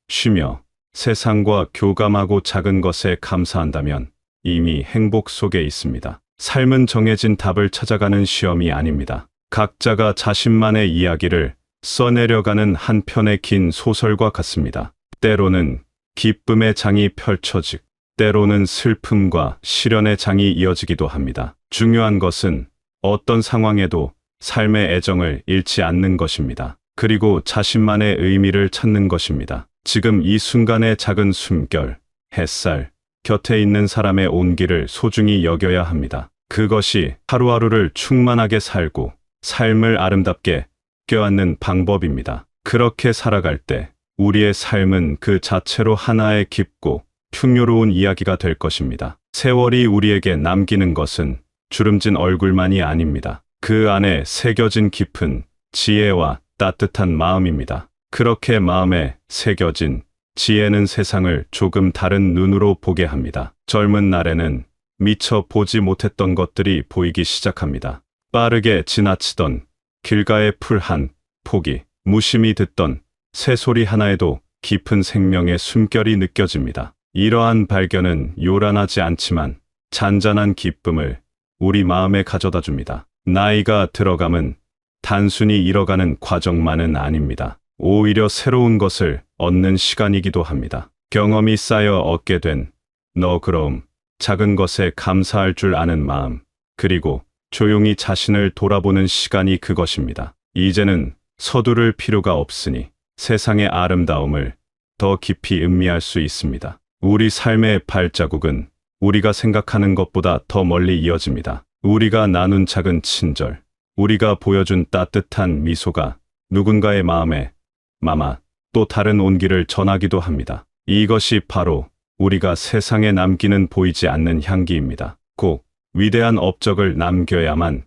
쉬며 세상과 교감하고 작은 것에 감사한다면 이미 행복 속에 있습니다. 삶은 정해진 답을 찾아가는 시험이 아닙니다. 각자가 자신만의 이야기를 써내려가는 한 편의 긴 소설과 같습니다. 때로는 기쁨의 장이 펼쳐지고 때로는 슬픔과 시련의 장이 이어지기도 합니다. 중요한 것은 어떤 상황에도 삶의 애정을 잃지 않는 것입니다. 그리고 자신만의 의미를 찾는 것입니다. 지금 이 순간의 작은 숨결, 햇살, 곁에 있는 사람의 온기를 소중히 여겨야 합니다. 그것이 하루하루를 충만하게 살고 삶을 아름답게 껴안는 방법입니다. 그렇게 살아갈 때 우리의 삶은 그 자체로 하나의 깊고 풍요로운 이야기가 될 것입니다. 세월이 우리에게 남기는 것은 주름진 얼굴만이 아닙니다. 그 안에 새겨진 깊은 지혜와 따뜻한 마음입니다. 그렇게 마음에 새겨진 지혜는 세상을 조금 다른 눈으로 보게 합니다. 젊은 날에는 미처 보지 못했던 것들이 보이기 시작합니다. 빠르게 지나치던 길가의 풀 한 폭이, 무심히 듣던 새소리 하나에도 깊은 생명의 숨결이 느껴집니다. 이러한 발견은 요란하지 않지만 잔잔한 기쁨을 우리 마음에 가져다 줍니다. 나이가 들어감은 단순히 잃어가는 과정만은 아닙니다. 오히려 새로운 것을 얻는 시간이기도 합니다. 경험이 쌓여 얻게 된 너그러움, 작은 것에 감사할 줄 아는 마음, 그리고 조용히 자신을 돌아보는 시간이 그것입니다. 이제는 서두를 필요가 없으니 세상의 아름다움을 더 깊이 음미할 수 있습니다. 우리 삶의 발자국은 우리가 생각하는 것보다 더 멀리 이어집니다. 우리가 나눈 작은 친절, 우리가 보여준 따뜻한 미소가 누군가의 마음에 또 다른 온기를 전하기도 합니다. 이것이 바로 우리가 세상에 남기는 보이지 않는 향기입니다. 꼭 위대한 업적을 남겨야만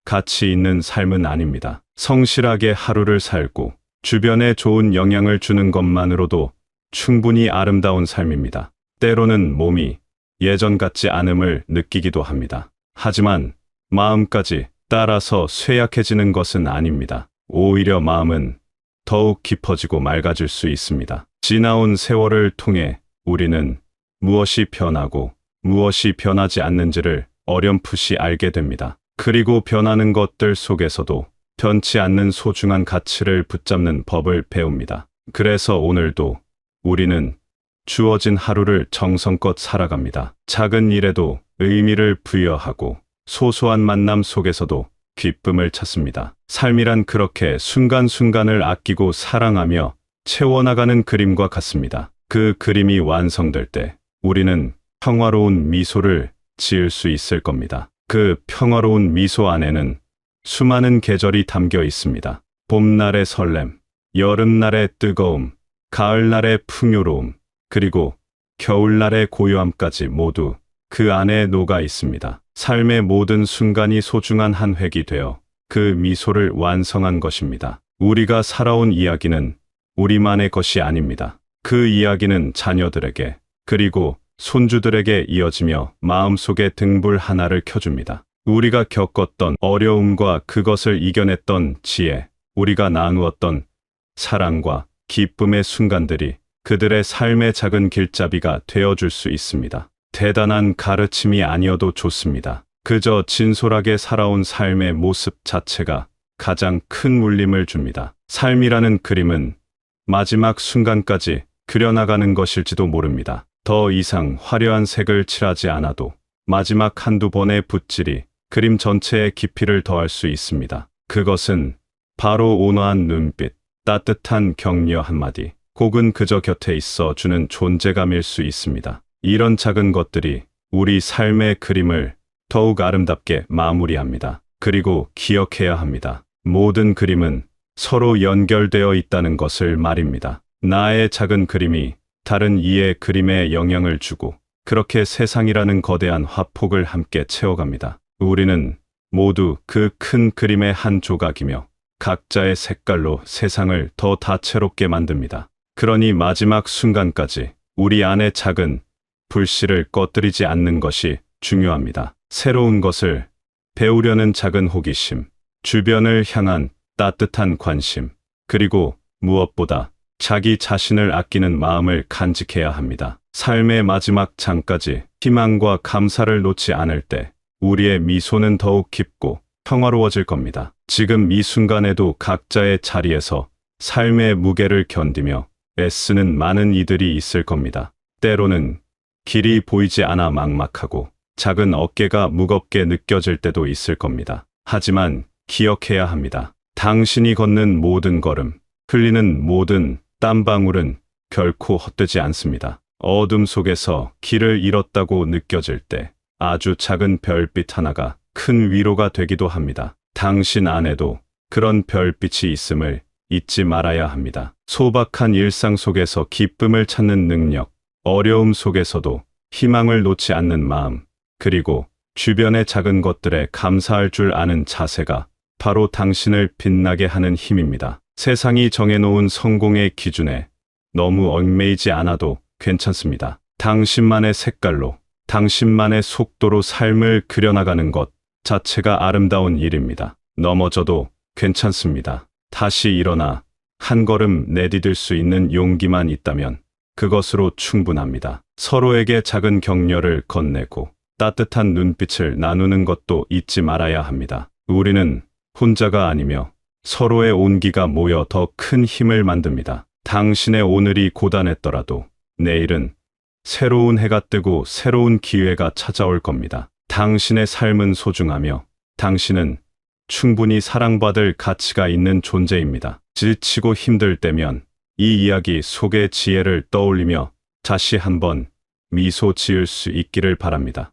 가치 있는 삶은 아닙니다. 성실하게 하루를 살고 주변에 좋은 영향을 주는 것만으로도 충분히 아름다운 삶입니다. 때로는 몸이 예전 같지 않음을 느끼기도 합니다. 하지만 마음까지 따라서 쇠약해지는 것은 아닙니다. 오히려 마음은 더욱 깊어지고 맑아질 수 있습니다. 지나온 세월을 통해 우리는 무엇이 변하고 무엇이 변하지 않는지를 어렴풋이 알게 됩니다. 그리고 변하는 것들 속에서도 변치 않는 소중한 가치를 붙잡는 법을 배웁니다. 그래서 오늘도 우리는 주어진 하루를 정성껏 살아갑니다. 작은 일에도 의미를 부여하고 소소한 만남 속에서도 기쁨을 찾습니다. 삶이란 그렇게 순간순간을 아끼고 사랑하며 채워나가는 그림과 같습니다. 그 그림이 완성될 때 우리는 평화로운 미소를 지을 수 있을 겁니다. 그 평화로운 미소 안에는 수많은 계절이 담겨 있습니다. 봄날의 설렘, 여름날의 뜨거움, 가을날의 풍요로움, 그리고 겨울날의 고요함까지 모두 그 안에 녹아 있습니다. 삶의 모든 순간이 소중한 한 획이 되어 그 미소를 완성한 것입니다. 우리가 살아온 이야기는 우리만의 것이 아닙니다. 그 이야기는 자녀들에게 그리고 손주들에게 이어지며 마음속에 등불 하나를 켜줍니다. 우리가 겪었던 어려움과 그것을 이겨냈던 지혜, 우리가 나누었던 사랑과 기쁨의 순간들이 그들의 삶의 작은 길잡이가 되어줄 수 있습니다. 대단한 가르침이 아니어도 좋습니다. 그저 진솔하게 살아온 삶의 모습 자체가 가장 큰 울림을 줍니다. 삶이라는 그림은 마지막 순간까지 그려나가는 것일지도 모릅니다. 더 이상 화려한 색을 칠하지 않아도 마지막 한두 번의 붓질이 그림 전체의 깊이를 더할 수 있습니다. 그것은 바로 온화한 눈빛, 따뜻한 격려 한마디, 혹은 그저 곁에 있어 주는 존재감일 수 있습니다. 이런 작은 것들이 우리 삶의 그림을 더욱 아름답게 마무리합니다. 그리고 기억해야 합니다. 모든 그림은 서로 연결되어 있다는 것을 말입니다. 나의 작은 그림이 다른 이의 그림에 영향을 주고 그렇게 세상이라는 거대한 화폭을 함께 채워갑니다. 우리는 모두 그 큰 그림의 한 조각이며 각자의 색깔로 세상을 더 다채롭게 만듭니다. 그러니 마지막 순간까지 우리 안의 작은 불씨를 꺼뜨리지 않는 것이 중요합니다. 새로운 것을 배우려는 작은 호기심, 주변을 향한 따뜻한 관심, 그리고 무엇보다 자기 자신을 아끼는 마음을 간직해야 합니다. 삶의 마지막 장까지 희망과 감사를 놓지 않을 때 우리의 미소는 더욱 깊고 평화로워질 겁니다. 지금 이 순간에도 각자의 자리에서 삶의 무게를 견디며 애쓰는 많은 이들이 있을 겁니다. 때로는 길이 보이지 않아 막막하고 작은 어깨가 무겁게 느껴질 때도 있을 겁니다. 하지만 기억해야 합니다. 당신이 걷는 모든 걸음, 흘리는 모든 땀방울은 결코 헛되지 않습니다. 어둠 속에서 길을 잃었다고 느껴질 때 아주 작은 별빛 하나가 큰 위로가 되기도 합니다. 당신 안에도 그런 별빛이 있음을 잊지 말아야 합니다. 소박한 일상 속에서 기쁨을 찾는 능력, 어려움 속에서도 희망을 놓지 않는 마음, 그리고 주변의 작은 것들에 감사할 줄 아는 자세가 바로 당신을 빛나게 하는 힘입니다. 세상이 정해놓은 성공의 기준에 너무 얽매이지 않아도 괜찮습니다. 당신만의 색깔로, 당신만의 속도로 삶을 그려나가는 것 자체가 아름다운 일입니다. 넘어져도 괜찮습니다. 다시 일어나 한 걸음 내디딜 수 있는 용기만 있다면 그것으로 충분합니다. 서로에게 작은 격려를 건네고 따뜻한 눈빛을 나누는 것도 잊지 말아야 합니다. 우리는 혼자가 아니며 서로의 온기가 모여 더 큰 힘을 만듭니다. 당신의 오늘이 고단했더라도 내일은 새로운 해가 뜨고 새로운 기회가 찾아올 겁니다. 당신의 삶은 소중하며 당신은 충분히 사랑받을 가치가 있는 존재입니다. 지치고 힘들 때면 이 이야기 속의 지혜를 떠올리며 다시 한번 미소 지을 수 있기를 바랍니다.